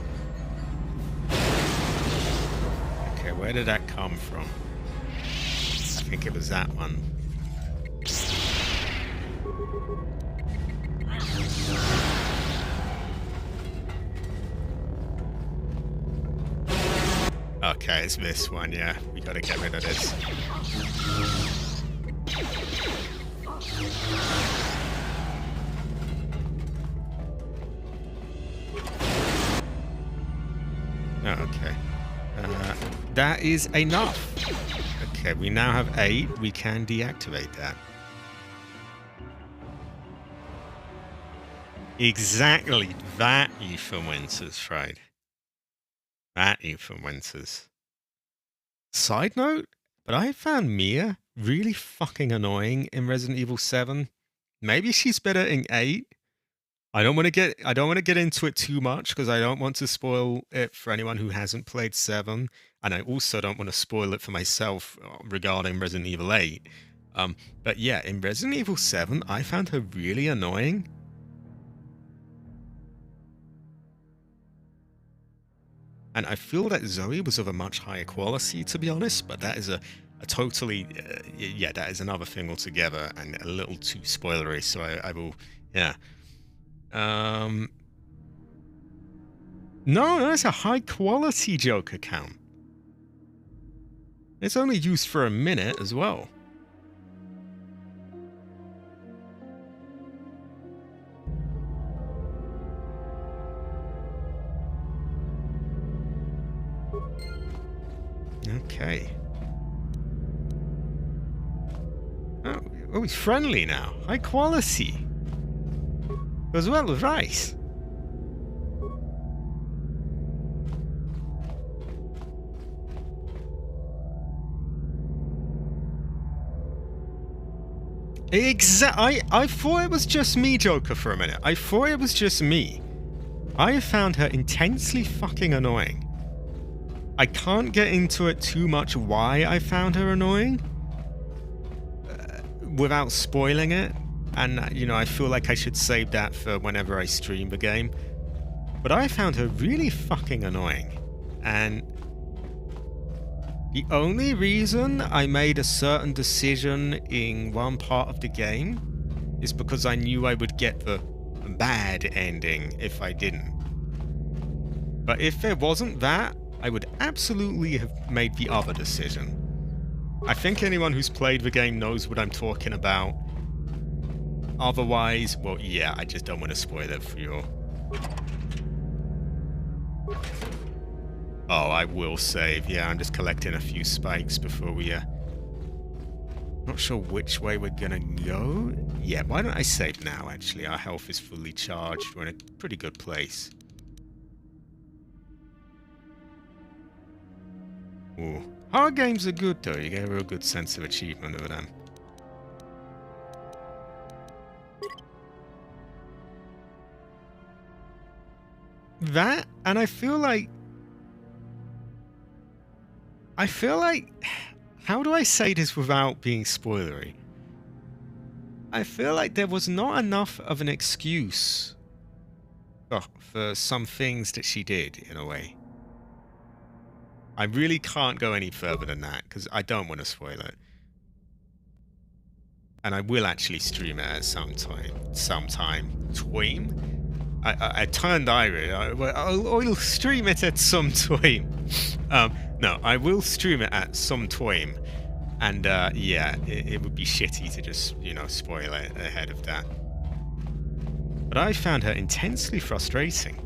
Okay, where did that come from? I think it was that one. Okay, it's this one, yeah. We gotta get rid of this. Okay. That is enough. Okay, we now have 8. We can deactivate that. Exactly that Ethan Winters, right? That Ethan Winters. Side note, but I found Mia really fucking annoying in Resident Evil 7. Maybe she's better in 8. I don't want to get into it too much because I don't want to spoil it for anyone who hasn't played 7, and I also don't want to spoil it for myself regarding Resident Evil 8. But yeah, in Resident Evil 7, I found her really annoying. And I feel that Zoe was of a much higher quality, to be honest, but that is a totally, yeah, that is another thing altogether and a little too spoilery, so I will, yeah. No, it's a high quality Joker count. It's only used for a minute as well. Okay. Oh, he's friendly now. High quality. Goes well with rice. I thought it was just me, Joker, for a minute. I thought it was just me. I found her intensely fucking annoying. I can't get into it too much why I found her annoying without spoiling it. And, you know, I feel like I should save that for whenever I stream the game. But I found her really fucking annoying. And the only reason I made a certain decision in one part of the game is because I knew I would get the bad ending if I didn't. But if there wasn't that, I would absolutely have made the other decision. I think anyone who's played the game knows what I'm talking about. Otherwise, well, yeah, I just don't want to spoil it for you. Oh, I will save. Yeah, I'm just collecting a few spikes before we, not sure which way we're gonna go. Yeah, why don't I save now, actually? Our health is fully charged. We're in a pretty good place. Ooh. Hard games are good, though. You get a real good sense of achievement over them. That, and I feel like, how do I say this without being spoilery? I feel like there was not enough of an excuse for some things that she did, in a way. I really can't go any further than that, because I don't want to spoil it. And I will actually stream it at some time. Tweam? I turned Irish. I'll stream it at some time. No, I will stream it at some time. And yeah, it would be shitty to just, you know, spoil it ahead of that. But I found her intensely frustrating.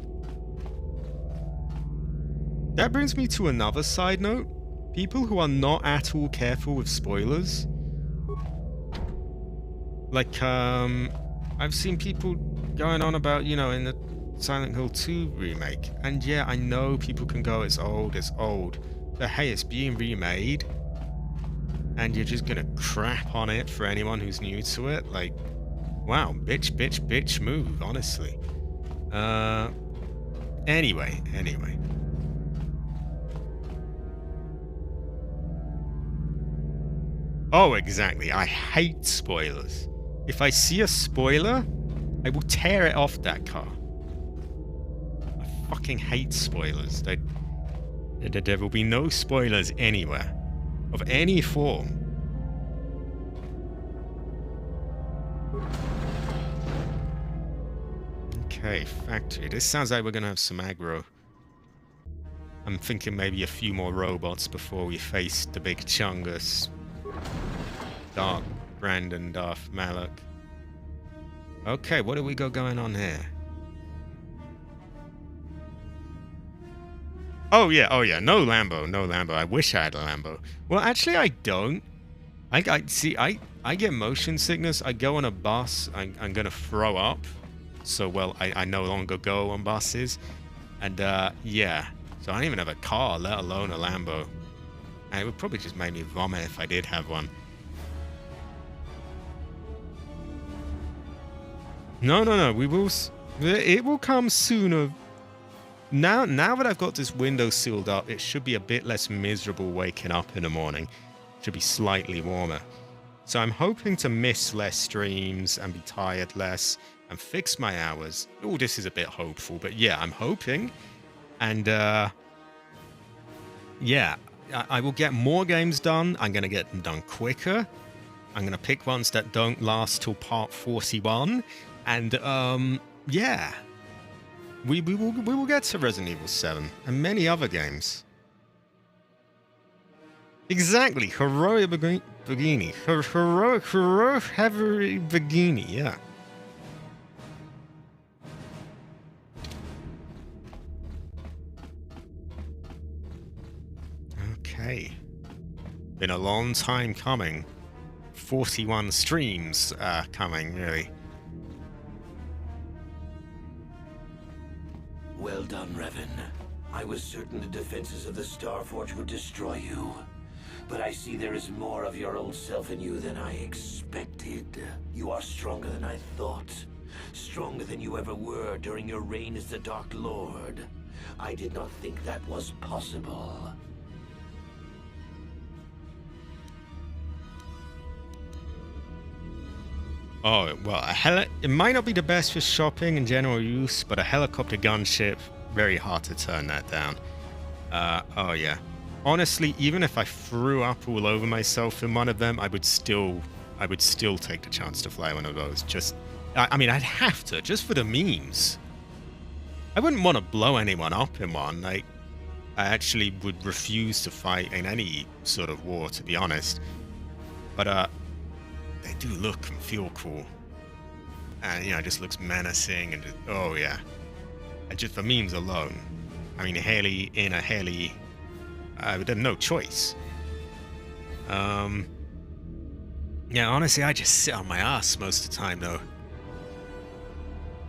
That brings me to another side note. People who are not at all careful with spoilers. Like, I've seen people going on about, you know, in the Silent Hill 2 remake. And yeah, I know people can go, it's old, it's old. But hey, it's being remade. And you're just gonna crap on it for anyone who's new to it? Like, wow, bitch, bitch, bitch move, honestly. Anyway. Oh, exactly. I hate spoilers. If I see a spoiler, I will tear it off that car. I fucking hate spoilers. There will be no spoilers anywhere. Of any form. Okay, factory. This sounds like we're gonna have some aggro. I'm thinking maybe a few more robots before we face the big Chungus. Dark Brandon, Darth Malak. Okay, what do we got going on here? Oh yeah, no Lambo. I wish I had a Lambo. Well, actually I don't. I get motion sickness. I go on a bus, I'm gonna throw up. So, well, I no longer go on buses. And, yeah. So I don't even have a car, let alone a Lambo. And it would probably just make me vomit if I did have one. No. We will... It will come sooner. Now that I've got this window sealed up, it should be a bit less miserable waking up in the morning. It should be slightly warmer. So I'm hoping to miss less streams and be tired less and fix my hours. Oh, this is a bit hopeful, but yeah, I'm hoping. And yeah, I will get more games done. I'm going to get them done quicker. I'm going to pick ones that don't last till part 41. And yeah, we will get to Resident Evil 7 and many other games. Exactly, heroic Bikini. Heroic heavy Bikini, yeah. Okay. Been a long time coming. 41 streams coming, really. Well done, Revan. I was certain the defenses of the Starforge would destroy you. But I see there is more of your old self in you than I expected. You are stronger than I thought. Stronger than you ever were during your reign as the Dark Lord. I did not think that was possible. Oh, well, it might not be the best for shopping and general use, but a helicopter gunship, very hard to turn that down. Oh yeah. Honestly, even if I threw up all over myself in one of them, I would still take the chance to fly one of those. I mean, I'd have to, just for the memes. I wouldn't want to blow anyone up in one. Like, I actually would refuse to fight in any sort of war, to be honest. But, they do look and feel cool. And, you know, it just looks menacing and just, oh yeah. And just for memes alone. I mean, Haley in a Haley, I would have no choice. Yeah, honestly, I just sit on my ass most of the time, though.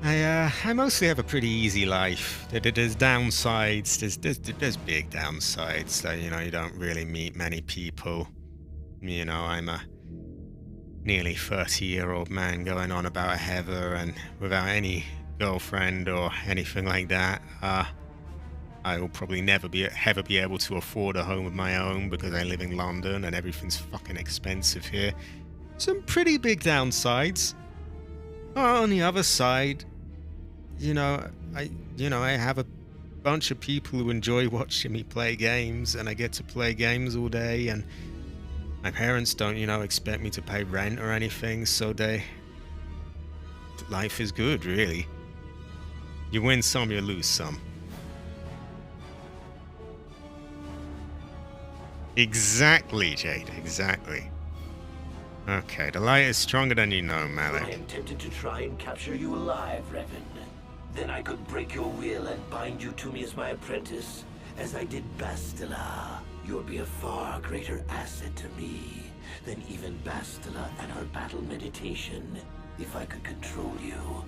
I mostly have a pretty easy life. There's downsides. There's big downsides. Like, you know, you don't really meet many people. You know, I'm a nearly 30-year-old man going on about Heather and without any girlfriend or anything like that. I will probably never be able to afford a home of my own because I live in London and everything's fucking expensive here. Some pretty big downsides. On the other side, you know, I have a bunch of people who enjoy watching me play games, and I get to play games all day, and my parents don't, you know, expect me to pay rent or anything, so life is good, really. You win some, you lose some. Exactly, Jade, exactly. Okay, the light is stronger than you know, Malik. I am tempted to try and capture you alive, Revan. Then I could break your will and bind you to me as my apprentice. as I did Bastila. You'll be a far greater asset to me than even Bastila and her battle meditation, if I could control you.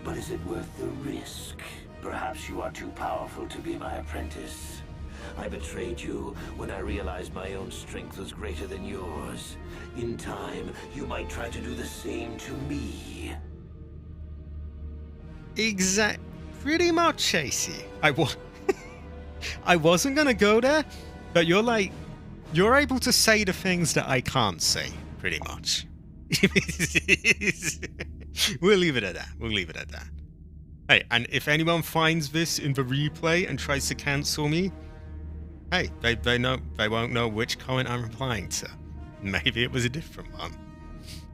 But is it worth the risk? Perhaps you are too powerful to be my apprentice. I betrayed you when I realized my own strength was greater than yours. In time, you might try to do the same to me. Pretty much, Chasey. I wasn't gonna go there, but you're able to say the things that I can't say, pretty much. We'll leave it at that. Hey, and if anyone finds this in the replay and tries to cancel me, hey, they won't know which comment I'm replying to. Maybe it was a different one.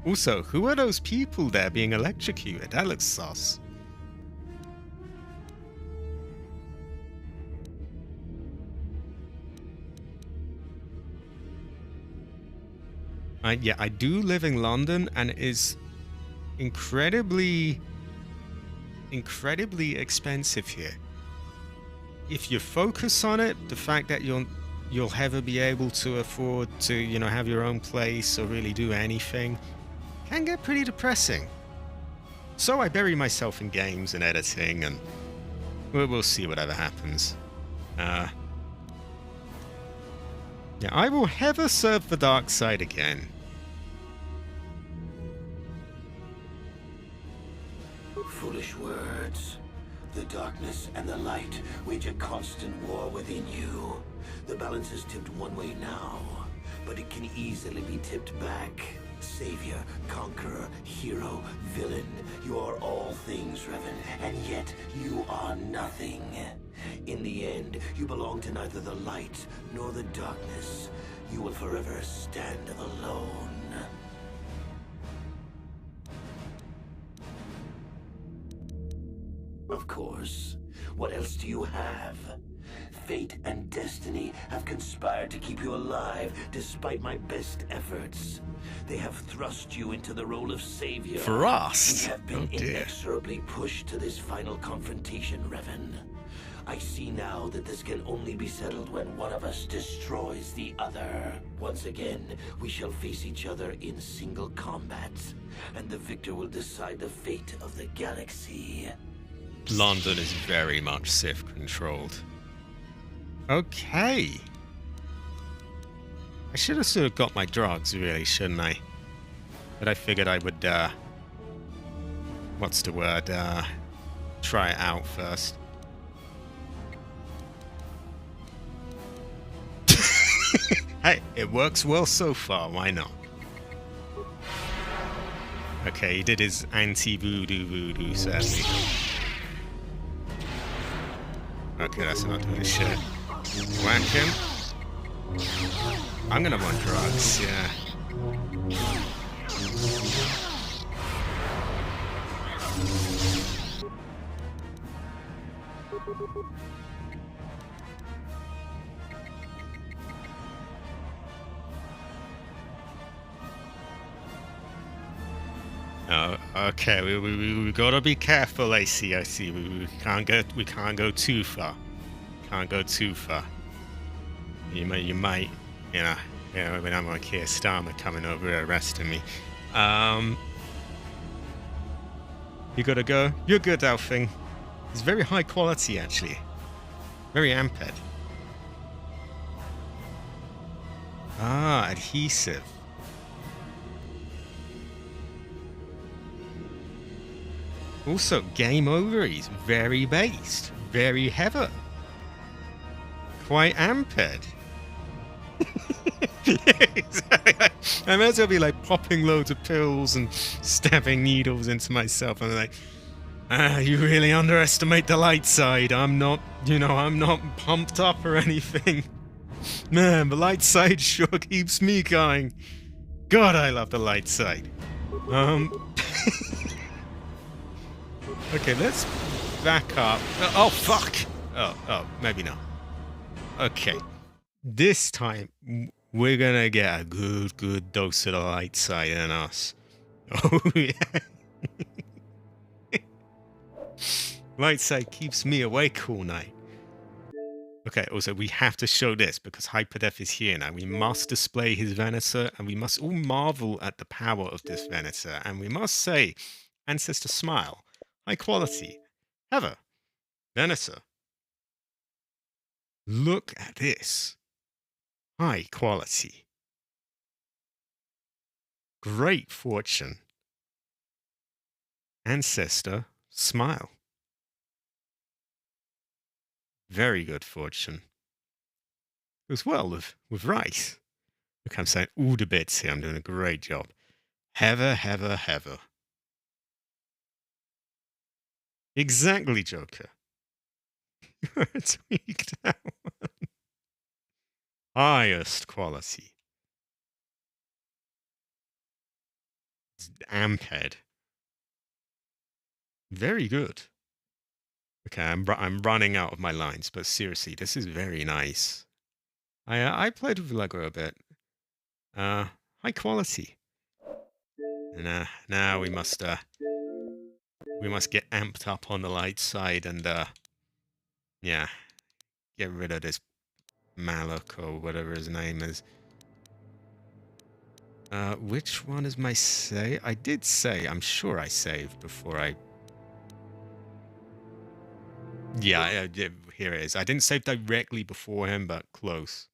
Also, who are those people there being electrocuted? That looks sus. Yeah, I do live in London, and it is incredibly expensive here. If you focus on it, the fact that you'll ever be able to afford to, have your own place or really do anything can get pretty depressing. So I bury myself in games and editing, and we'll see whatever happens. Yeah, I will never serve the dark side again. Foolish words. The darkness and the light wage a constant war within you. The balance is tipped one way now, but it can easily be tipped back. Savior, conqueror, hero, villain. You are all things, Revan, and yet you are nothing. In the end, you belong to neither the light nor the darkness. You will forever stand alone. Of course. What else do you have? Fate and destiny have conspired to keep you alive despite my best efforts. They have thrust you into the role of savior. Thrust? We have been inexorably pushed to this final confrontation, Revan. I see now that this can only be settled when one of us destroys the other. Once again, we shall face each other in single combat, and the victor will decide the fate of the galaxy. London is very much Sith controlled. Okay. I should have sort of got my drugs, really, shouldn't I? But I figured I would, what's the word? Try it out first. Hey, it works well so far, why not? Okay, he did his anti-voodoo sadly. Okay, that's not doing shit. Whack him. I'm gonna want drugs, yeah. Oh, okay. We gotta be careful. I see. We can't go too far. Can't go too far. You might, when I'm like here, Starmer coming over arresting me. You gotta go. You're good, Alfing. It's very high quality, actually. Very amped. Ah, adhesive. Also, game over. He's very based, very heavy, quite amped. Yeah, exactly. I might as well be like popping loads of pills and stabbing needles into myself. And like, you really underestimate the light side. I'm not, I'm not pumped up or anything. Man, the light side sure keeps me going. God, I love the light side. Okay, let's back up. Oh, fuck! Oh, maybe not. Okay. This time, we're gonna get a good dose of the light side in us. Oh, yeah. Light side keeps me awake all night. Okay, also, we have to show this because Hyperdeath is here now. We must display his Venator, and we must all marvel at the power of this Venator. And we must say, Ancestor Smile, high quality. Heather, Venator, look at this. High quality. Great fortune. Ancestor Smile. Very good fortune. Goes well with rice. Look, I'm saying all the bits here. I'm doing a great job. Heather, Heather, Heather. Exactly, Joker. You're tweaked out. Highest quality. Amped. Very good. Okay, I'm running out of my lines, but seriously, this is very nice. I played with Lego a bit. High quality. And now we must get amped up on the light side and yeah, get rid of this Malak or whatever his name is. Which one is my save? I did say, I'm sure I saved before I... Yeah, here it is. I didn't save directly before him, but close.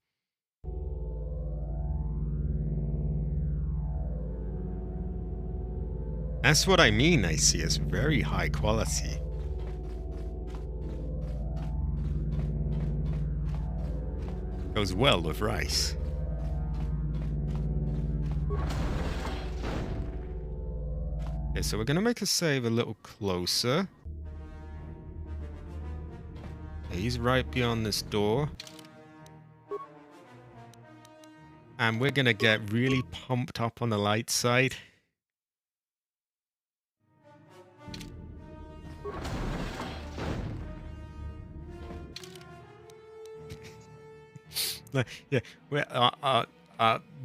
That's what I mean, I see. It's very high quality. Goes well with rice. Okay, so we're gonna make a save a little closer. He's right beyond this door. And we're gonna get really pumped up on the light side. Yeah,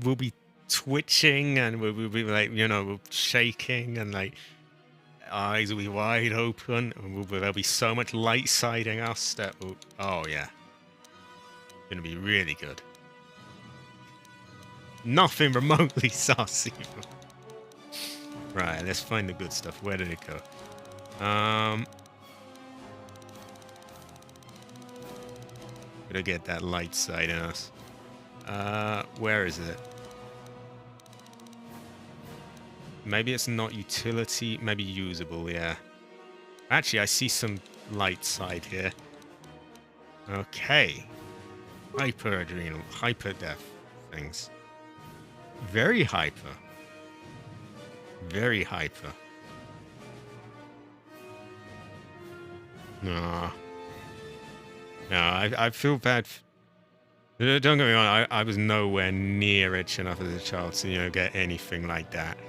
we'll be twitching and we'll be like, you know, shaking and like eyes will be wide open and there'll be so much light siding us that we'll, oh yeah, gonna be really good. Nothing remotely saucy. Right, let's find the good stuff. Where did it go? Gotta get that light side in us. Where is it? Maybe it's not utility, maybe usable, yeah. Actually, I see some light side here. Okay. Hyper adrenal, hyper death things. Very hyper. Very hyper. No. No, I feel bad. Don't get me wrong, I was nowhere near rich enough as a child to, you know, get anything like that.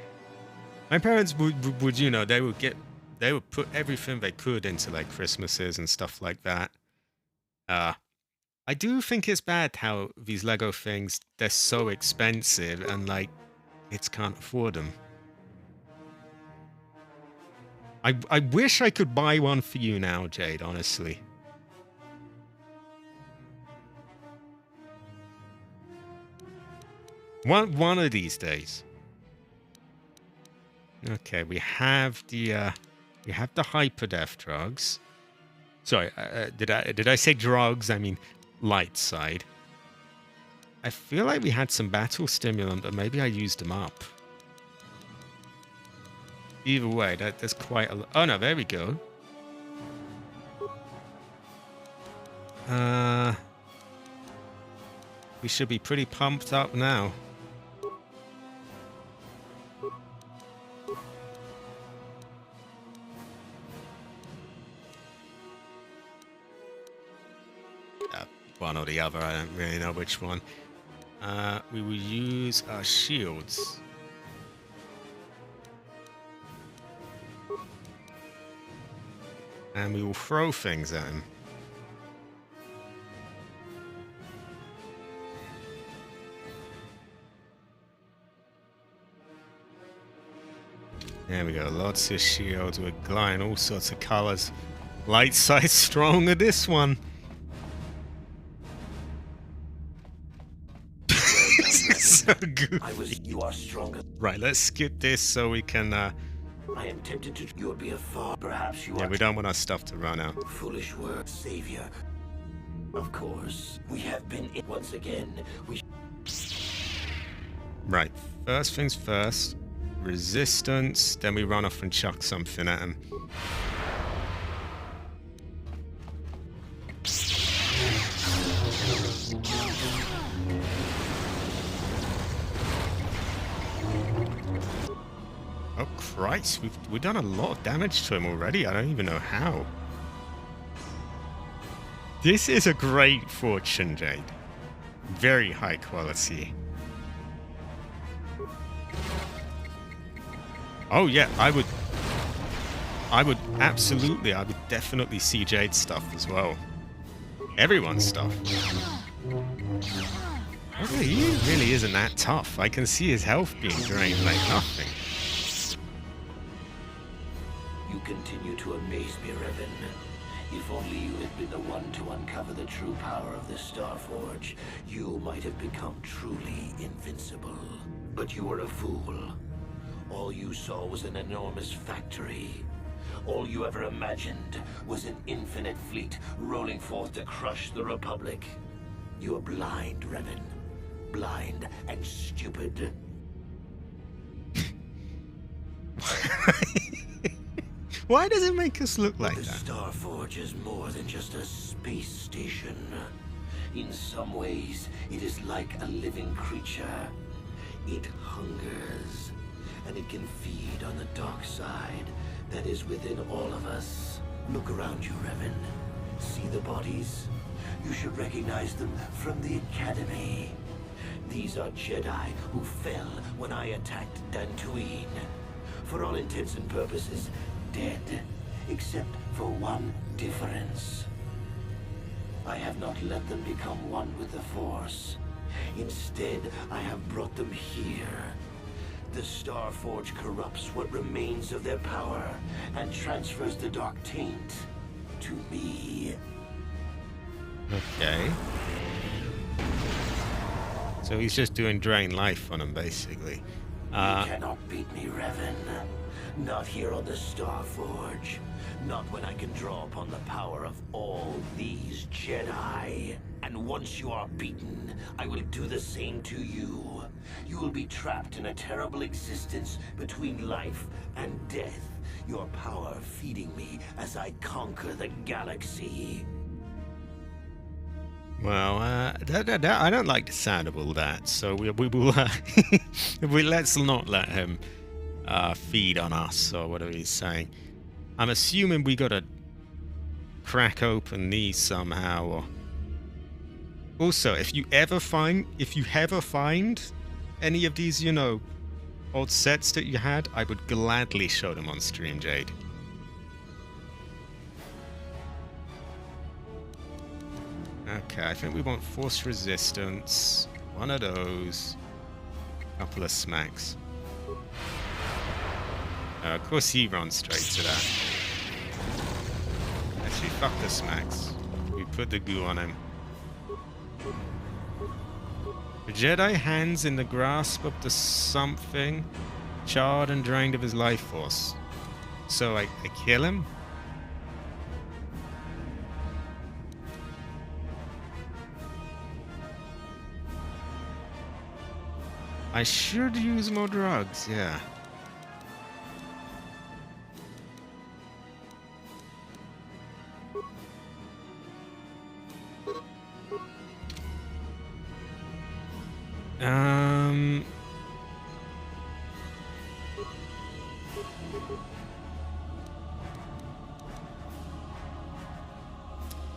My parents would, you know, they would put everything they could into like Christmases and stuff like that. I do think it's bad how these Lego things, they're so expensive and like kids can't afford them. I wish I could buy one for you now, Jade, honestly. One of these days. Okay, we have the hyperdeath drugs. Sorry, did I say drugs? I mean light side. I feel like we had some battle stimulant, but maybe I used them up. Either way, that's quite a... Oh no, there we go. We should be pretty pumped up now. One or the other, I don't really know which one. We will use our shields. And we will throw things at him. There we go, lots of shields. We're glowing all sorts of colors. Light side stronger this one. so goofy. You are stronger. Right, let's skip this so we can, I am tempted to. You'll be a far. Perhaps you yeah, are. we don't want our stuff to run out. Foolish word, savior. Of course, we have been. Once again, we. Right, first things first. Resistance, then we run off and chuck something at him. Oh Christ, we've done a lot of damage to him already. I don't even know how. This is a great fortune jade. Very high quality. Oh yeah, I would absolutely, I would definitely see Jade's stuff as well. Everyone's stuff. Okay, he really isn't that tough. I can see his health being drained like nothing. You continue to amaze me, Revan. If only you had been the one to uncover the true power of the Starforge, you might have become truly invincible. But you were a fool. All you saw was an enormous factory. All you ever imagined was an infinite fleet rolling forth to crush the Republic. You are blind, Revan. Blind and stupid. Why does it make us look like The that? Starforge is more than just a space station. In some ways, it is like a living creature. It hungers, and it can feed on the dark side that is within all of us. Look around you, Revan. See the bodies? You should recognize them from the Academy. These are Jedi who fell when I attacked Dantooine. For all intents and purposes, dead, except for one difference. I have not let them become one with the Force. Instead, I have brought them here. The Starforge corrupts what remains of their power and transfers the dark taint to me. Okay. So he's just doing drain life on him, basically. You cannot beat me, Revan. Not here on the Starforge. Not when I can draw upon the power of all these Jedi. And once you are beaten, I will do the same to you. You will be trapped in a terrible existence between life and death. Your power feeding me as I conquer the galaxy. Well, I don't like the sound of all that, so we will. Let's not let him feed on us or whatever he's saying. I'm assuming we gotta crack open these somehow. Or also, if you ever find any of these, you know, old sets that you had, I would gladly show them on stream, Jade. Okay, I think we want force resistance, one of those, a couple of smacks. Of course he runs straight to that. Actually, fuck the smacks. We put the goo on him. The Jedi hands in the grasp of the something, charred and drained of his life force. So I kill him? I should use more drugs, yeah.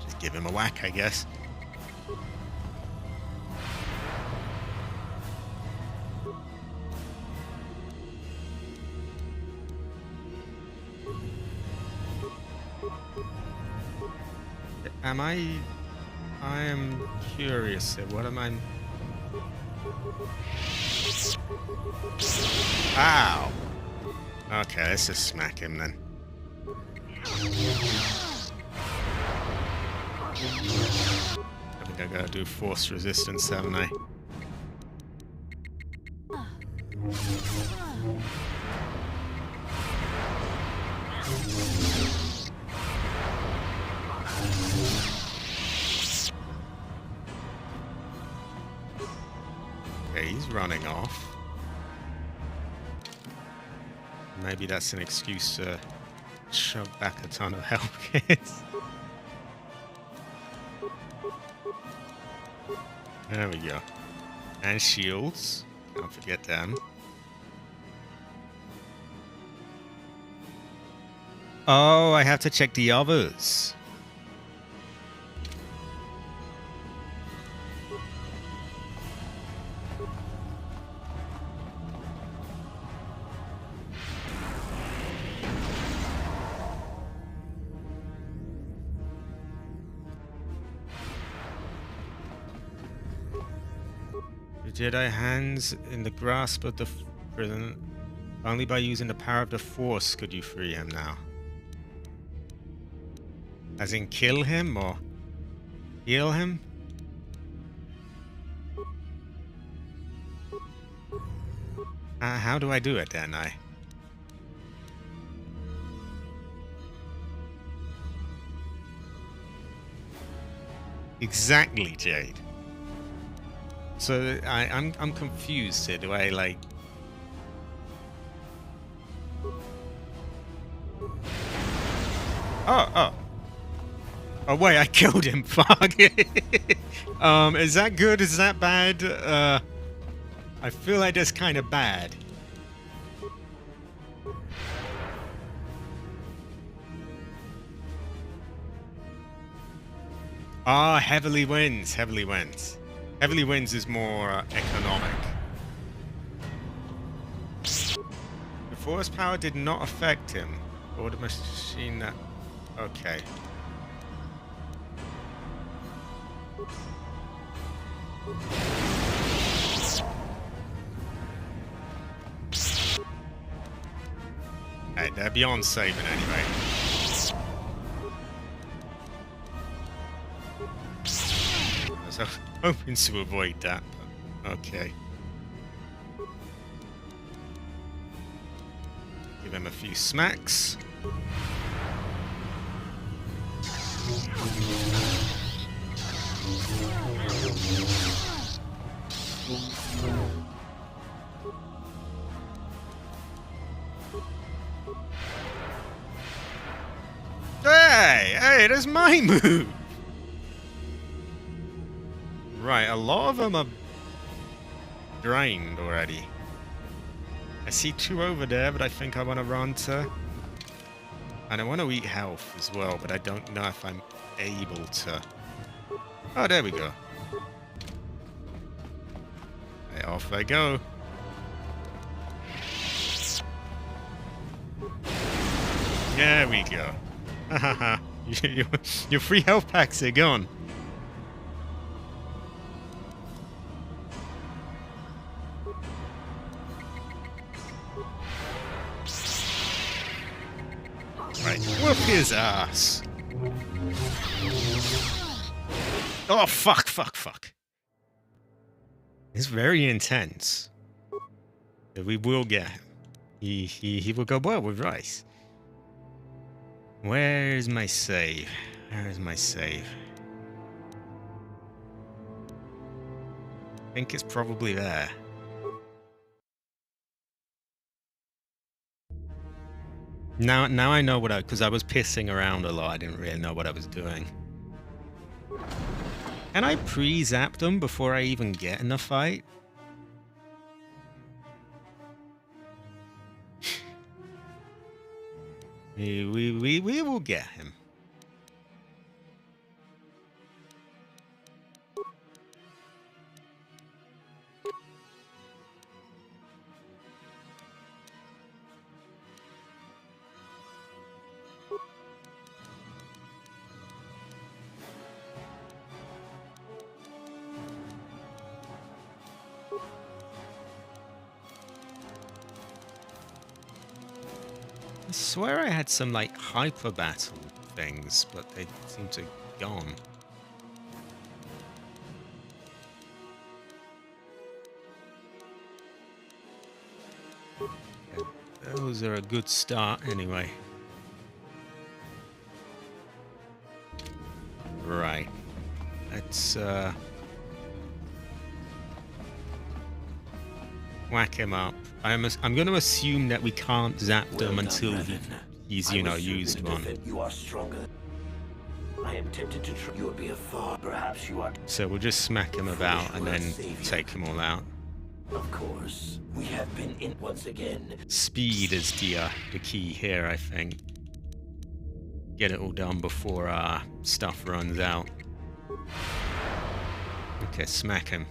Just give him a whack, I guess. I am curious here. What am I? Ow! Okay, let's just smack him then. I think I gotta do force resistance, haven't I? Okay, he's running off. Maybe that's an excuse to shove back a ton of health kits. There we go. And shields. Don't forget them. Oh, I have to check the others. The Jedi hands in the grasp of the prison. Only by using the power of the Force could you free him now. As in kill him or heal him? How do I do it then? Exactly, Jade. So I'm confused here. Do I like... Oh. Oh wait, I killed him. Fuck. Is that good? Is that bad? I feel like that's kind of bad. Ah, heavily wins. Heavily wins. Heavily wins is more economic. The Force power did not affect him. Or the machine that... Okay. Hey, they're beyond saving anyway. I was hoping to avoid that, but okay. Give him a few smacks. Hey, that's my move! Right, a lot of them are drained already. I see two over there, but I think I want to run to... And I want to eat health as well, but I don't know if I'm able to... Oh, there we go. Hey, off I go. There we go. Hahaha. Your free health packs are gone. Right, whoop his ass. Oh, fuck. It's very intense. But we will get him. He will go well with Rice. Where's my save? Where's my save? I think it's probably there. Now I know what because I was pissing around a lot. I didn't really know what I was doing. Can I pre-zap them before I even get in the fight? We will get him. I swear I had some like hyper battle things, but they seem to have gone. Yeah, those are a good start anyway. Right. Let's whack him up. I'm going to assume that we can't zap them until he's, you know, used one. You are stronger. I am tempted to try. You would be a far. Perhaps you are. So we'll just smack him about and then take them all out. Of course, we have been in once again. Speed is the key here, I think. Get it all done before stuff runs out. Okay, smack him.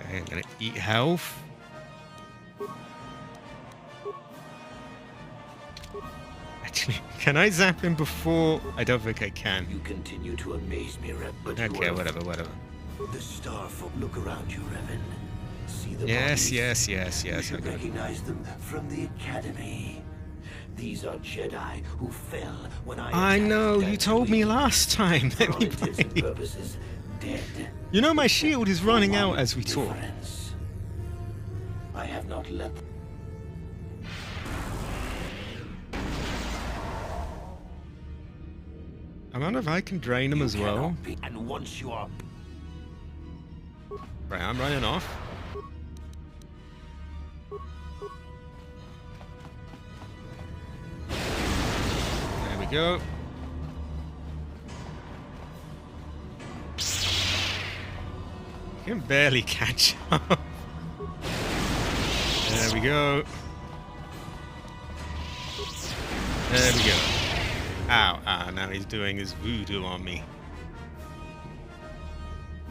Okay, I'm gonna eat health. Actually, can I zap him before? I don't think I can. You continue to amaze me, Rev. But Okay, whatever. The Starfolk. Look around you, Revan. See the Yes. bodies? You I should got it. recognize them from the Academy. These are Jedi who fell when I attacked know, you Dantooine. told me last time. For Let all me intents and play. purposes, dead. You know my shield is running out as we talk. Difference. I have not let. I wonder if I can drain them as well. And once you are. Right, I'm running off. There we go. I can barely catch up. There we go. There we go. Ow, now he's doing his voodoo on me.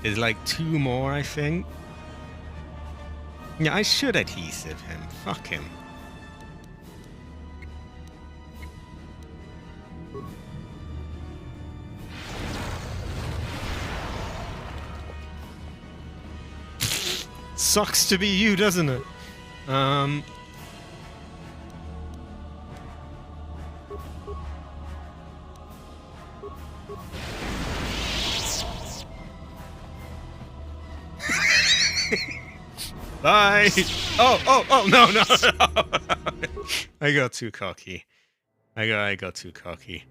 There's like 2 more, I think. Yeah, I should adhesive him. Fuck him. Sucks to be you, doesn't it? Bye! Oh, no. I got too cocky. I got too cocky.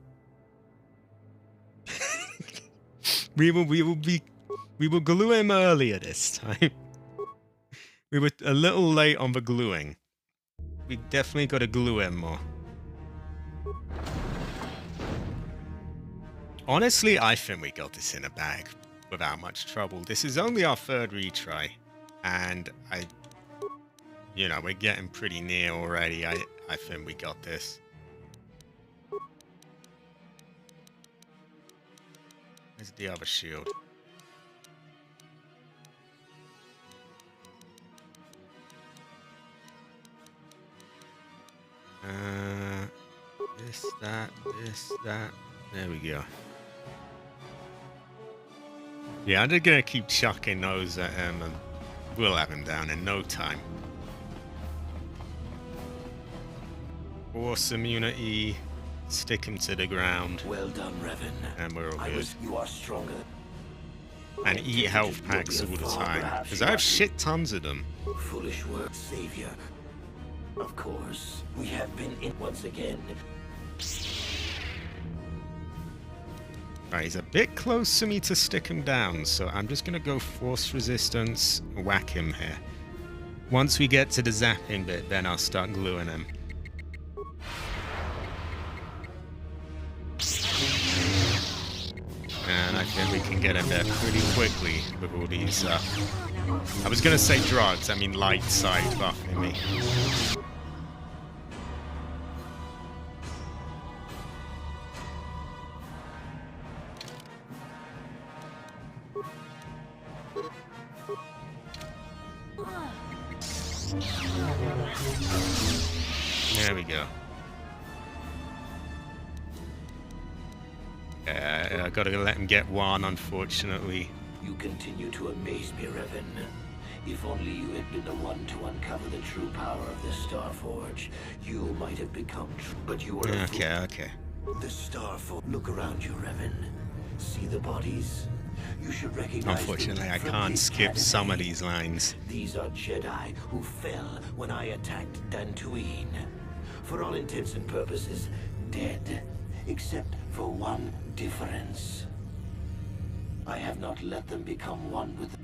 We will glue him earlier this time. We were a little late on the gluing. We definitely got to glue him more. Honestly, I think we got this in a bag without much trouble. This is only our 3rd retry. And you know, we're getting pretty near already. I think we got this. Where's the other shield? This, that. There we go. Yeah, I'm just gonna keep chucking those at him and we'll have him down in no time. Force immunity, stick him to the ground. Well done, Revan. And we're all good. You are stronger. And eat health packs all the time. Because I have shit tons of them. Foolish word, Savior. Of course, we have been in once again. Right, he's a bit close to me to stick him down, so I'm just going to go force resistance, whack him here. Once we get to the zapping bit, then I'll start gluing him. And I think we can get him there pretty quickly with all these, I was going to say drugs, I mean light side buffing me. There we go. I gotta let him get one, unfortunately. You continue to amaze me, Revan. If only you had been the one to uncover the true power of the Starforge, you might have become true. But you were a fool. Okay. The Starforge. Look around you, Revan. See the bodies? You should recognize. Unfortunately, I from can't the skip some of Academy. these lines. These are Jedi who fell when I attacked Dantooine. For all intents and purposes, dead. Except for one difference. I have not let them become one with...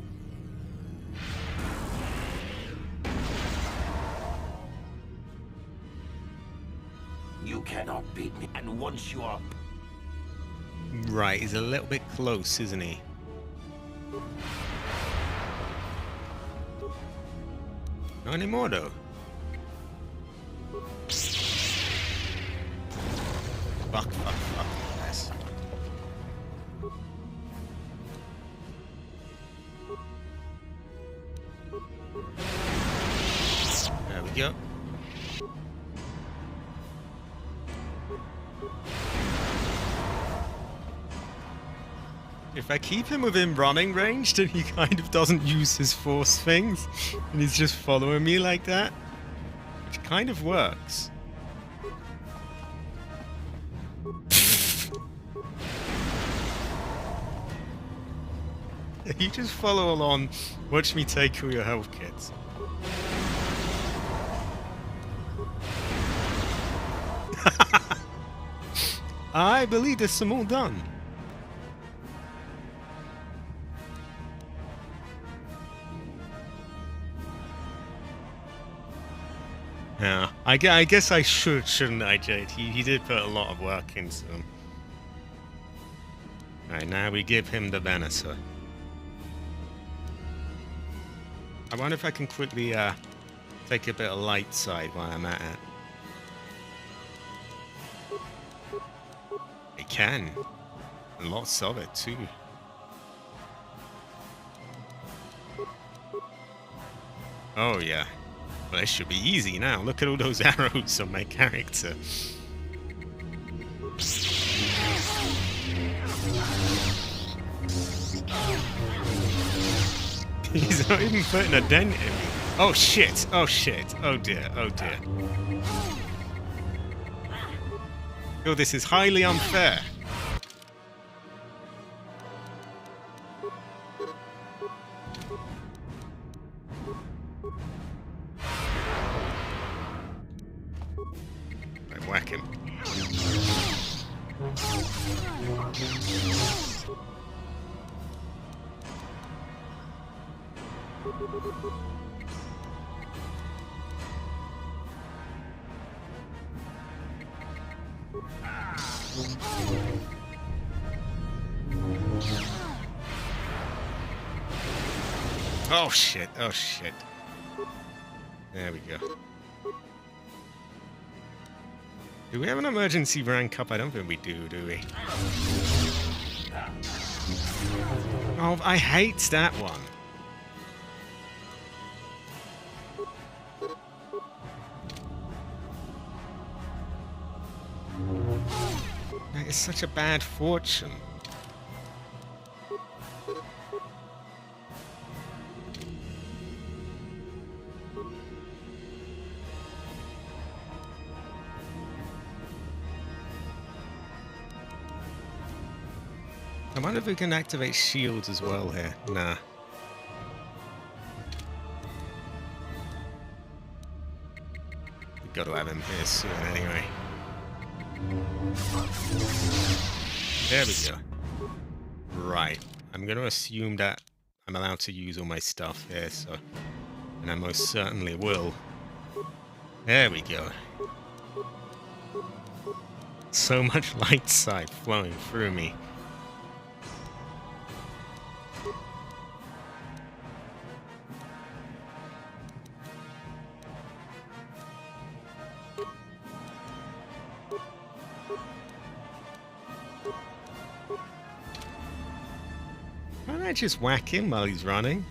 You cannot beat me, and once you are... Right, he's a little bit close, isn't he? Not anymore, though. Fuck. Yes. There we go. If I keep him within running range, then he kind of doesn't use his force things, and he's just following me like that, which kind of works. You just follow along, watch me take all your health kits. I believe there's some all done. Yeah, I guess I shouldn't I, Jade? He did put a lot of work into them. Alright, now we give him the Venator. I wonder if I can quickly take a bit of light side while I'm at it. I can. Lots of it too. Oh yeah. Well, it should be easy now. Look at all those arrows on my character. He's not even putting a dent in me. Oh shit, oh shit, oh dear, oh dear. Oh, this is highly unfair. Right, whack him. Oh shit, oh shit. There we go. Do we have an emergency rank up? I don't think we do we? Oh, I hate that one. That is such a bad fortune. I wonder if we can activate shields as well here. Nah. We've got to have him here soon anyway. There we go. Right. I'm going to assume that I'm allowed to use all my stuff here, so... And I most certainly will. There we go. So much light side flowing through me. Can't I just whack him while he's running?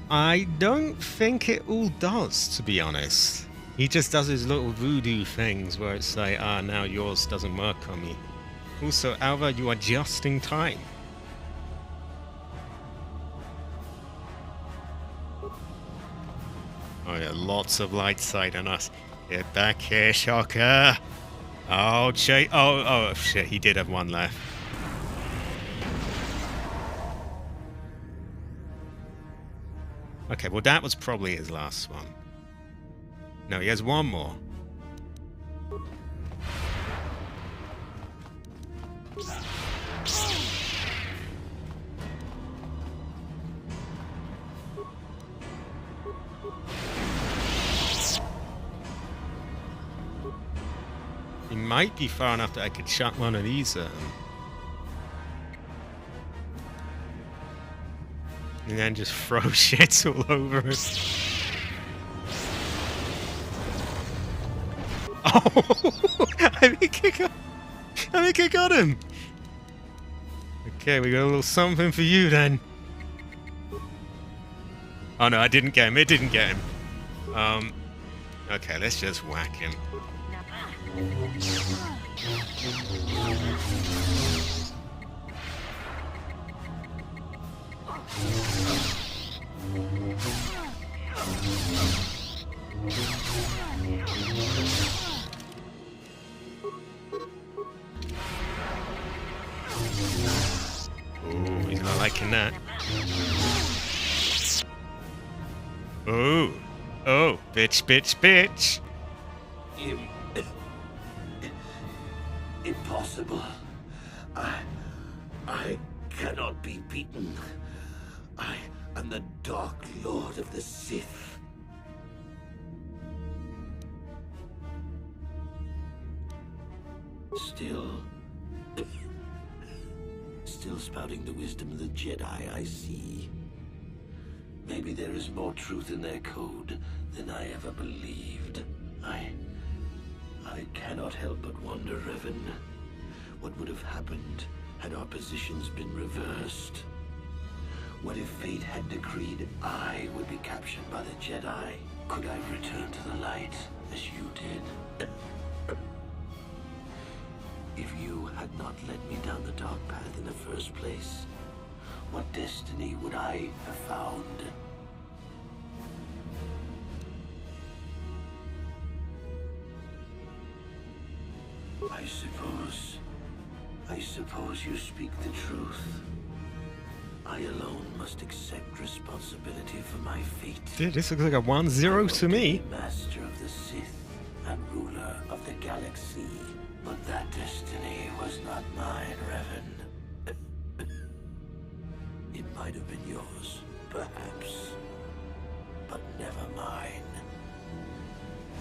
I don't think it all does, to be honest. He just does his little voodoo things where it's like, ah, now yours doesn't work on me. Also, Alva, you are just in time. Oh yeah, lots of light sight on us. Get back here, Shocker. Oh, oh shit, he did have one left. Okay, well that was probably his last one. No, he has one more. He might be far enough that I could shut one of these at him. And then just throw shit all over him. Oh! I think I got him! Okay, we got a little something for you then. Oh no, I didn't get him. It didn't get him. Okay, let's just whack him. Oh, he's not liking that. Oh, oh, bitch, bitch, bitch. Impossible. I cannot be beaten. I am the Dark Lord of the Sith. Still spouting the wisdom of the Jedi, I see. Maybe there is more truth in their code than I ever believed. I cannot help but wonder, Revan, what would have happened had our positions been reversed? What if fate had decreed I would be captured by the Jedi? Could I return to the light as you did? If you had not led me down the dark path in the first place, what destiny would I have found? I suppose you speak the truth. I alone must accept responsibility for my fate. Dude, this looks like a 1-0 to me. Master of the Sith and ruler of the galaxy. But that destiny was not mine, Revan. It might have been yours, perhaps, but never mine.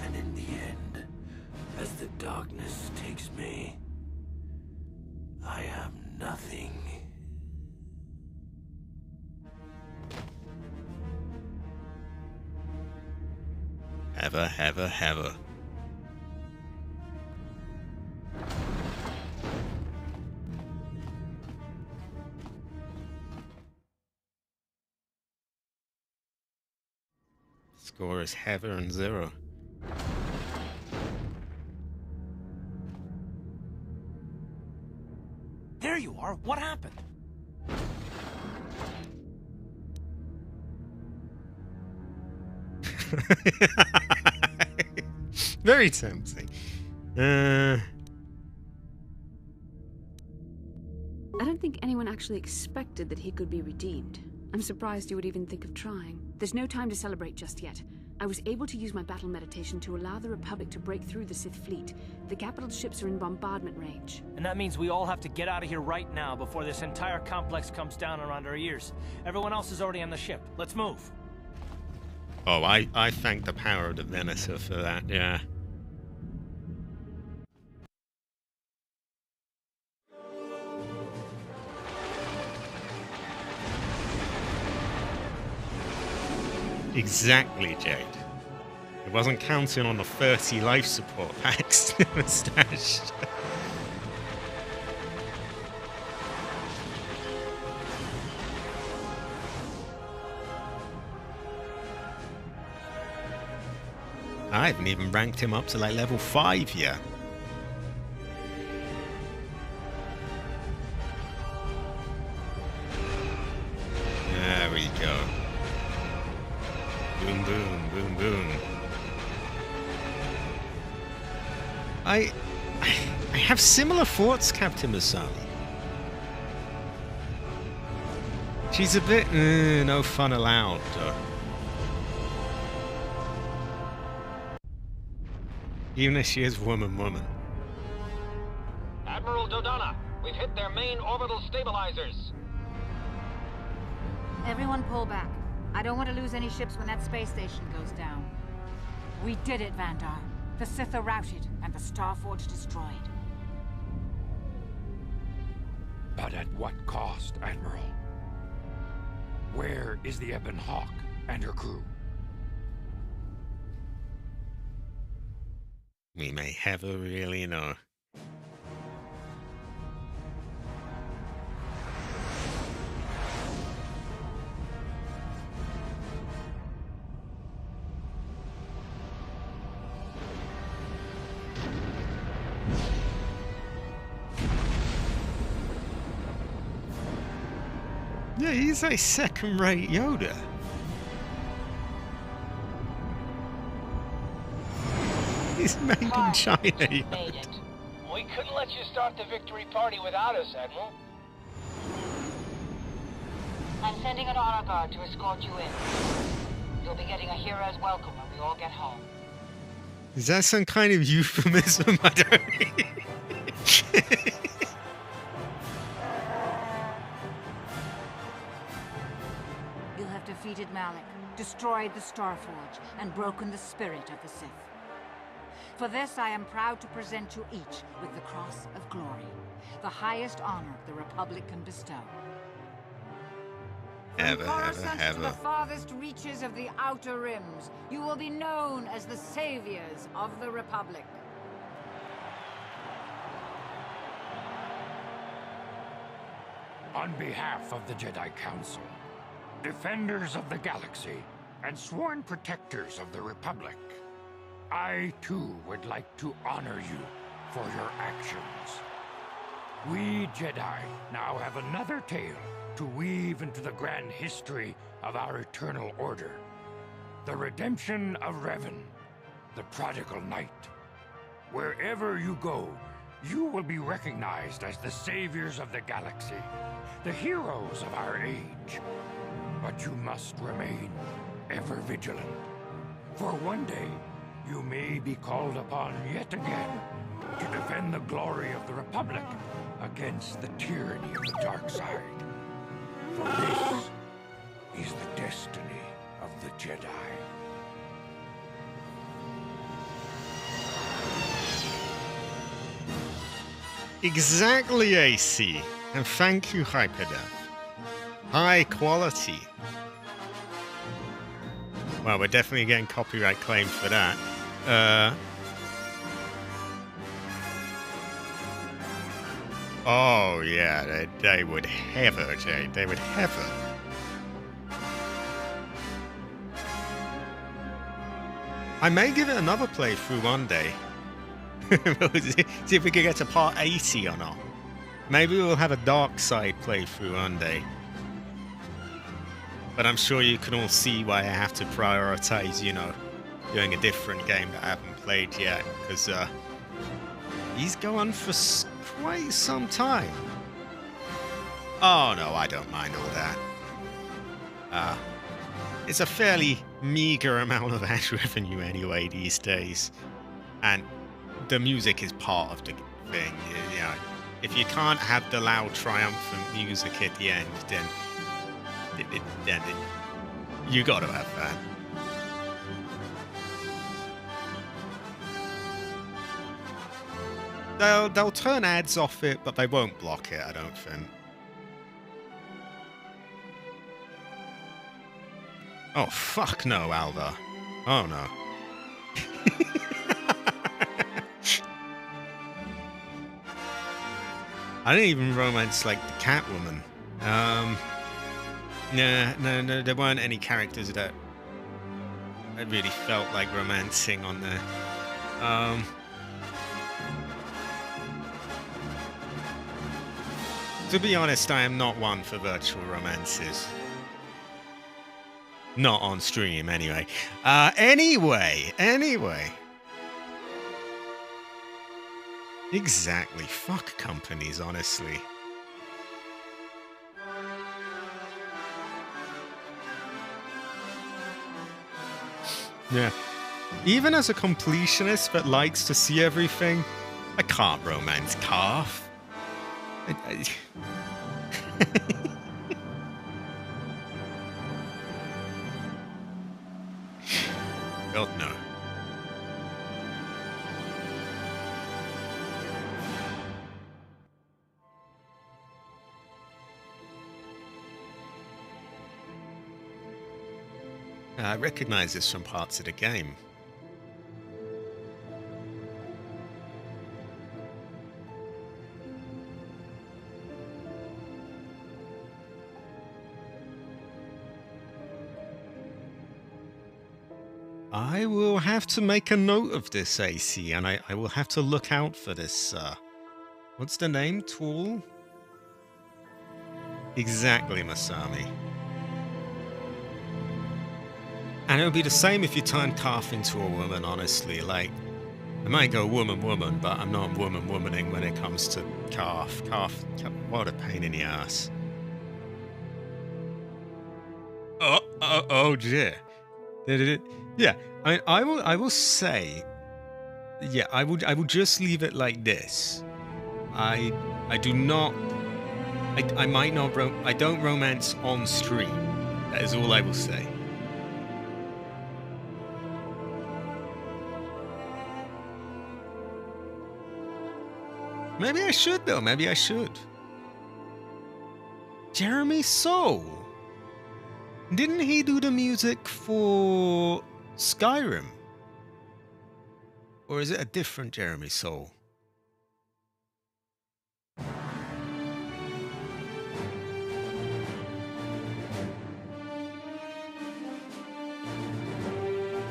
And in the end, as the darkness takes me, I am nothing. Have. Score is Heather and 0. There you are. What happened? Very tempting. I don't think anyone actually expected that he could be redeemed. I'm surprised you would even think of trying. There's no time to celebrate just yet. I was able to use my battle meditation to allow the Republic to break through the Sith fleet. The capital's ships are in bombardment range. And that means we all have to get out of here right now before this entire complex comes down around our ears. Everyone else is already on the ship. Let's move. Oh, I thank the power of the Venator for that, yeah. Exactly, Jade. It wasn't counting on the 30 life support packs that were stashed. I haven't even ranked him up to like level 5 yet. There we go. Boom, boom, boom, boom. I I have similar thoughts, Captain Masali. She's a bit no fun allowed. Even if she is woman. Admiral Dodonna, we've hit their main orbital stabilizers. Everyone pull back. I don't want to lose any ships when that space station goes down. We did it, Vandar. The Sith are routed, and the Starforge destroyed. But at what cost, Admiral? Where is the Ebon Hawk and her crew? We may never really know. Yeah, he's a second-rate Yoda. He's made in China. You made it. We couldn't let you start the victory party without us, Admiral. I'm sending an honor guard to escort you in. You'll be getting a hero's welcome when we all get home. Is that some kind of euphemism? I don't. You have defeated Malak, destroyed the Starforge, and broken the spirit of the Sith. For this, I am proud to present you each with the Cross of Glory, the highest honor the Republic can bestow. From Coruscant to the farthest reaches of the Outer Rims, you will be known as the saviors of the Republic. On behalf of the Jedi Council, defenders of the galaxy, and sworn protectors of the Republic, I, too, would like to honor you for your actions. We Jedi now have another tale to weave into the grand history of our eternal order. The redemption of Revan, the prodigal knight. Wherever you go, you will be recognized as the saviors of the galaxy, the heroes of our age. But you must remain ever vigilant, for one day you may be called upon yet again to defend the glory of the Republic against the tyranny of the dark side. For this is the destiny of the Jedi. Exactly, AC. And thank you, Hyperdeath. High quality. Well, we're definitely getting copyright claims for that. Oh, yeah, they would have her, Jade. They would have her. I may give it another playthrough one day. See if we can get to part 80 or not. Maybe we'll have a dark side playthrough one day. But I'm sure you can all see why I have to prioritize, you know, doing a different game that I haven't played yet. Because he's going for quite some time. Oh no, I don't mind all that. It's a fairly meager amount of ad revenue anyway these days. And the music is part of the thing, you know. If you can't have the loud, triumphant music at the end, then you gotta have that. They'll turn ads off it, but they won't block it, I don't think. Oh, fuck no, Alva. Oh, no. I didn't even romance, like, the Catwoman. No, there weren't any characters that I really felt like romancing on there. To be honest, I am not one for virtual romances. Not on stream, anyway. Anyway. Exactly. Fuck companies, honestly. Yeah. Even as a completionist that likes to see everything, I can't romance Calf. God, no. I recognize this from parts of the game. I will have to make a note of this, AC, and I will have to look out for this, what's the name? Tool? Exactly, Masami. And it would be the same if you turned Calf into a woman, honestly. Like, I might go woman, but I'm not womaning when it comes to Calf. Calf, what a pain in the ass. Oh dear. Yeah, I will say, yeah, I will just leave it like this. I do not, I might not, I don't romance on stream. That is all I will say. Maybe I should, though. Maybe I should. Jeremy Soule. Didn't he do the music for Skyrim? Or is it a different Jeremy Soule?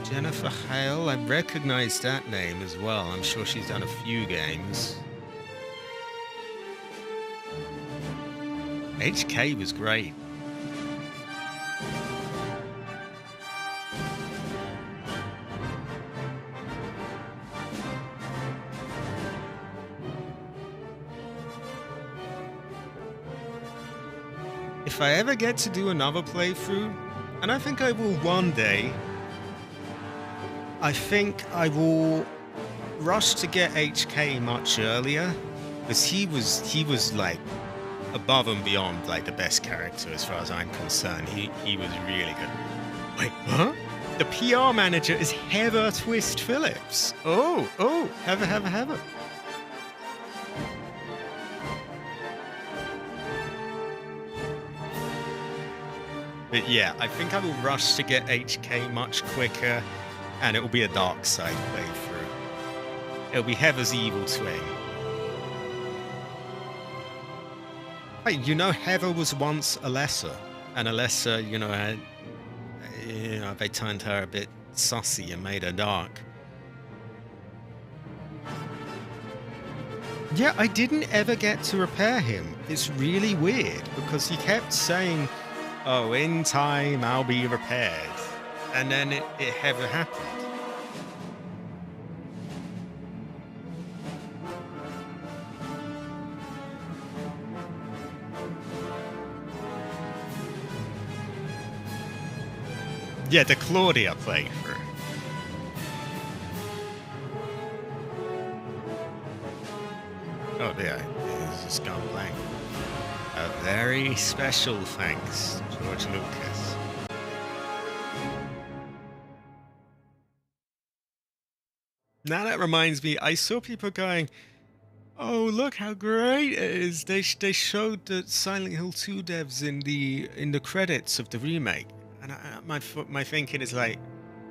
Jennifer Hale, I recognize that name as well. I'm sure she's done a few games. HK was great. If I ever get to do another playthrough, and I think I will one day, I think I will rush to get HK much earlier, because he was like above and beyond like the best character as far as I'm concerned. He was really good. Wait, huh? The PR manager is Heather Twist Phillips. Oh, Heather. But yeah, I think I will rush to get HK much quicker, and it will be a dark side playthrough. It'll be Heather's evil twin. Wait, you know Heather was once Alessa, and Alessa, they turned her a bit sussy and made her dark. Yeah, I didn't ever get to repair him. It's really weird, because he kept saying, oh, in time I'll be repaired. And then it never happened. Yeah, the Claudia playthrough. Oh, yeah, it's just gone blank. A very special thanks, George Lucas. Now that reminds me, I saw people going, oh, look how great it is. They showed the Silent Hill 2 devs in the credits of the remake. And my thinking is like,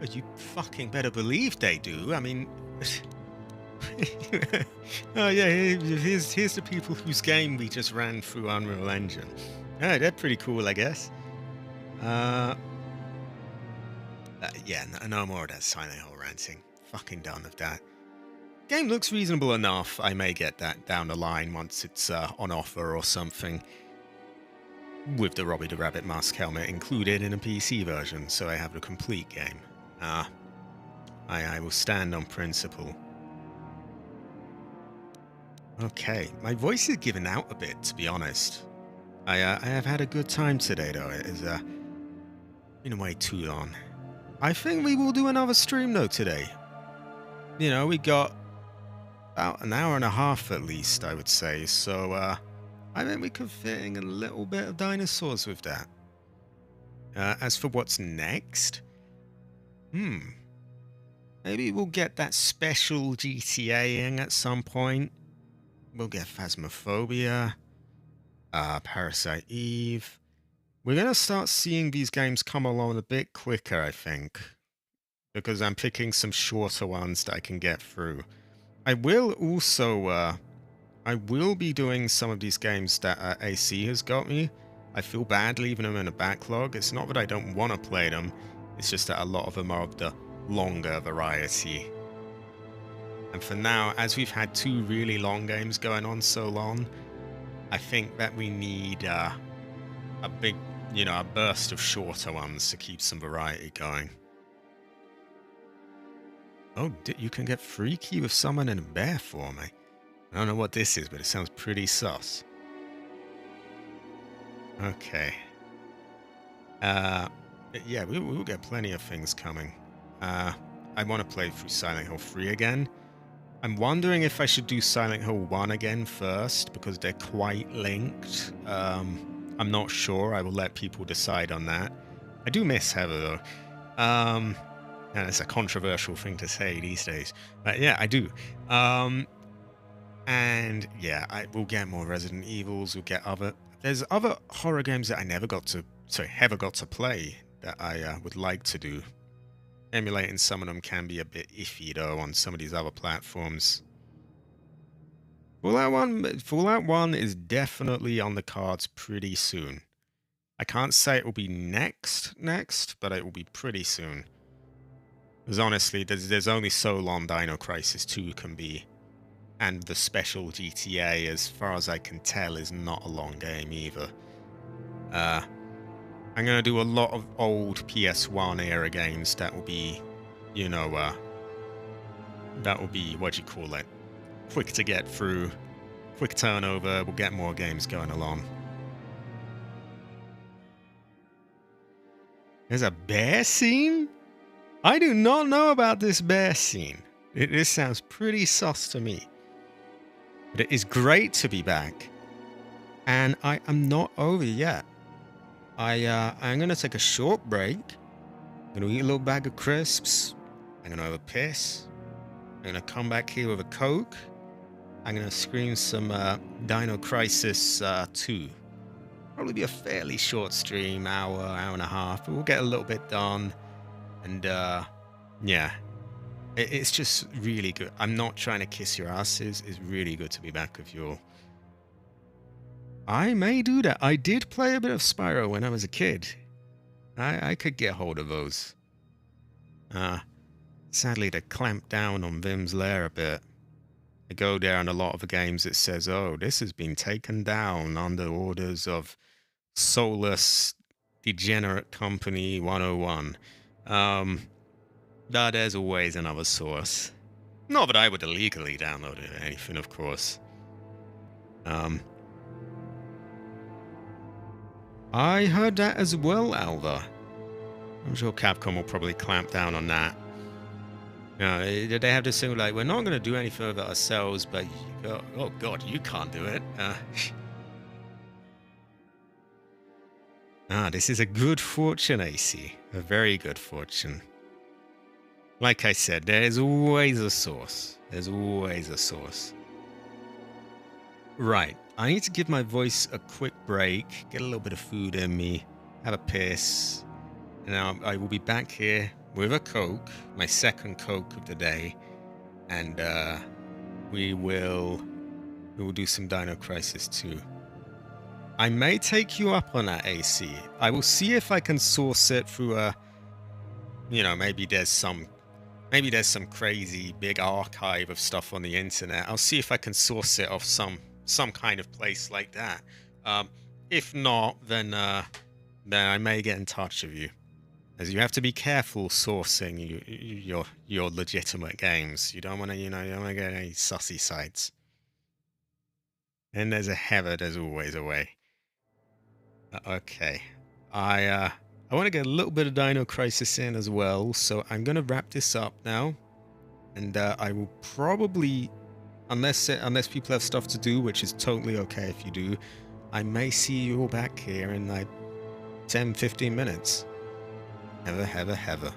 oh, you fucking better believe they do. I mean, oh yeah, here's the people whose game we just ran through Unreal Engine. Oh, they're pretty cool, I guess. Yeah, no more of that Silent Hill ranting. Fucking done with that. Game looks reasonable enough. I may get that down the line once it's on offer or something. With the Robbie the Rabbit mask helmet included in a PC version, so I have the complete game. I will stand on principle. Okay, my voice is giving out a bit, to be honest. I have had a good time today, though. It has been away too long. I think we will do another stream, though, today. You know, we got about an hour and a half at least, I would say. So, I think we could fit in a little bit of dinosaurs with that. As for what's next, maybe we'll get that special GTA in at some point. We'll get Phasmophobia, Parasite Eve. We're going to start seeing these games come along a bit quicker, I think, because I'm picking some shorter ones that I can get through. I will also, I will be doing some of these games that AC has got me. I feel bad leaving them in a backlog. It's not that I don't want to play them, it's just that a lot of them are of the longer variety. And for now, as we've had 2 really long games going on so long, I think that we need a big, a burst of shorter ones to keep some variety going. Oh, you can get freaky with someone in a bear form, eh? I don't know what this is, but it sounds pretty sus. Okay. Yeah, we will get plenty of things coming. I want to play through Silent Hill 3 again. I'm wondering if I should do Silent Hill 1 again first, because they're quite linked. I'm not sure. I will let people decide on that. I do miss Heather, though. And it's a controversial thing to say these days. But yeah, I do. And yeah, we'll get more Resident Evils. We'll get there's other horror games that I never got to play that I would like to do. Emulating some of them can be a bit iffy, though, on some of these other platforms. Fallout 1 is definitely on the cards pretty soon. I can't say it will be next, but it will be pretty soon. Because honestly, there's only so long Dino Crisis 2 can be. And the special GTA, as far as I can tell, is not a long game either. I'm going to do a lot of old PS1 era games that will be, that will be, quick to get through, quick turnover. We'll get more games going along. There's a bear scene? I do not know about this bear scene. This sounds pretty sus to me. But it is great to be back. And I am not over yet. I'm going to take a short break. I'm going to eat a little bag of crisps. I'm going to have a piss. I'm going to come back here with a Coke. I'm going to scream some Dino Crisis 2. Probably be a fairly short stream, hour and a half. But we'll get a little bit done. And yeah, it's just really good. I'm not trying to kiss your asses. It's really good to be back with you all. I may do that. I did play a bit of Spyro when I was a kid. I could get hold of those. Sadly, they clamp down on Vim's Lair a bit. I go there and a lot of the games it says, oh, this has been taken down under orders of Soulless Degenerate Company 101. There's always another source. Not that I would illegally download it or anything, of course. I heard that as well, Alva. I'm sure Capcom will probably clamp down on that. They have this thing like, we're not going to do anything with it ourselves, but oh god, you can't do it. This is a good fortune, AC. A very good fortune. Like I said, there's always a source. There's always a source. Right. I need to give my voice a quick break, get a little bit of food in me, have a piss, and now I will be back here with a Coke, my second Coke of the day, and we will do some Dino Crisis 2. I may take you up on that, AC. I will see if I can source it through a, maybe there's some crazy big archive of stuff on the internet. I'll see if I can source it off some kind of place like that. If not, then I may get in touch with you, as you have to be careful sourcing your legitimate games. You don't want to, you don't want to get any sussy sites. And there's a heather, there's always a way. Okay. I want to get a little bit of Dino Crisis in as well, so I'm going to wrap this up now. And I will probably, unless people have stuff to do, which is totally okay if you do, I may see you all back here in like 10, 15 minutes. Heather, heather, heather.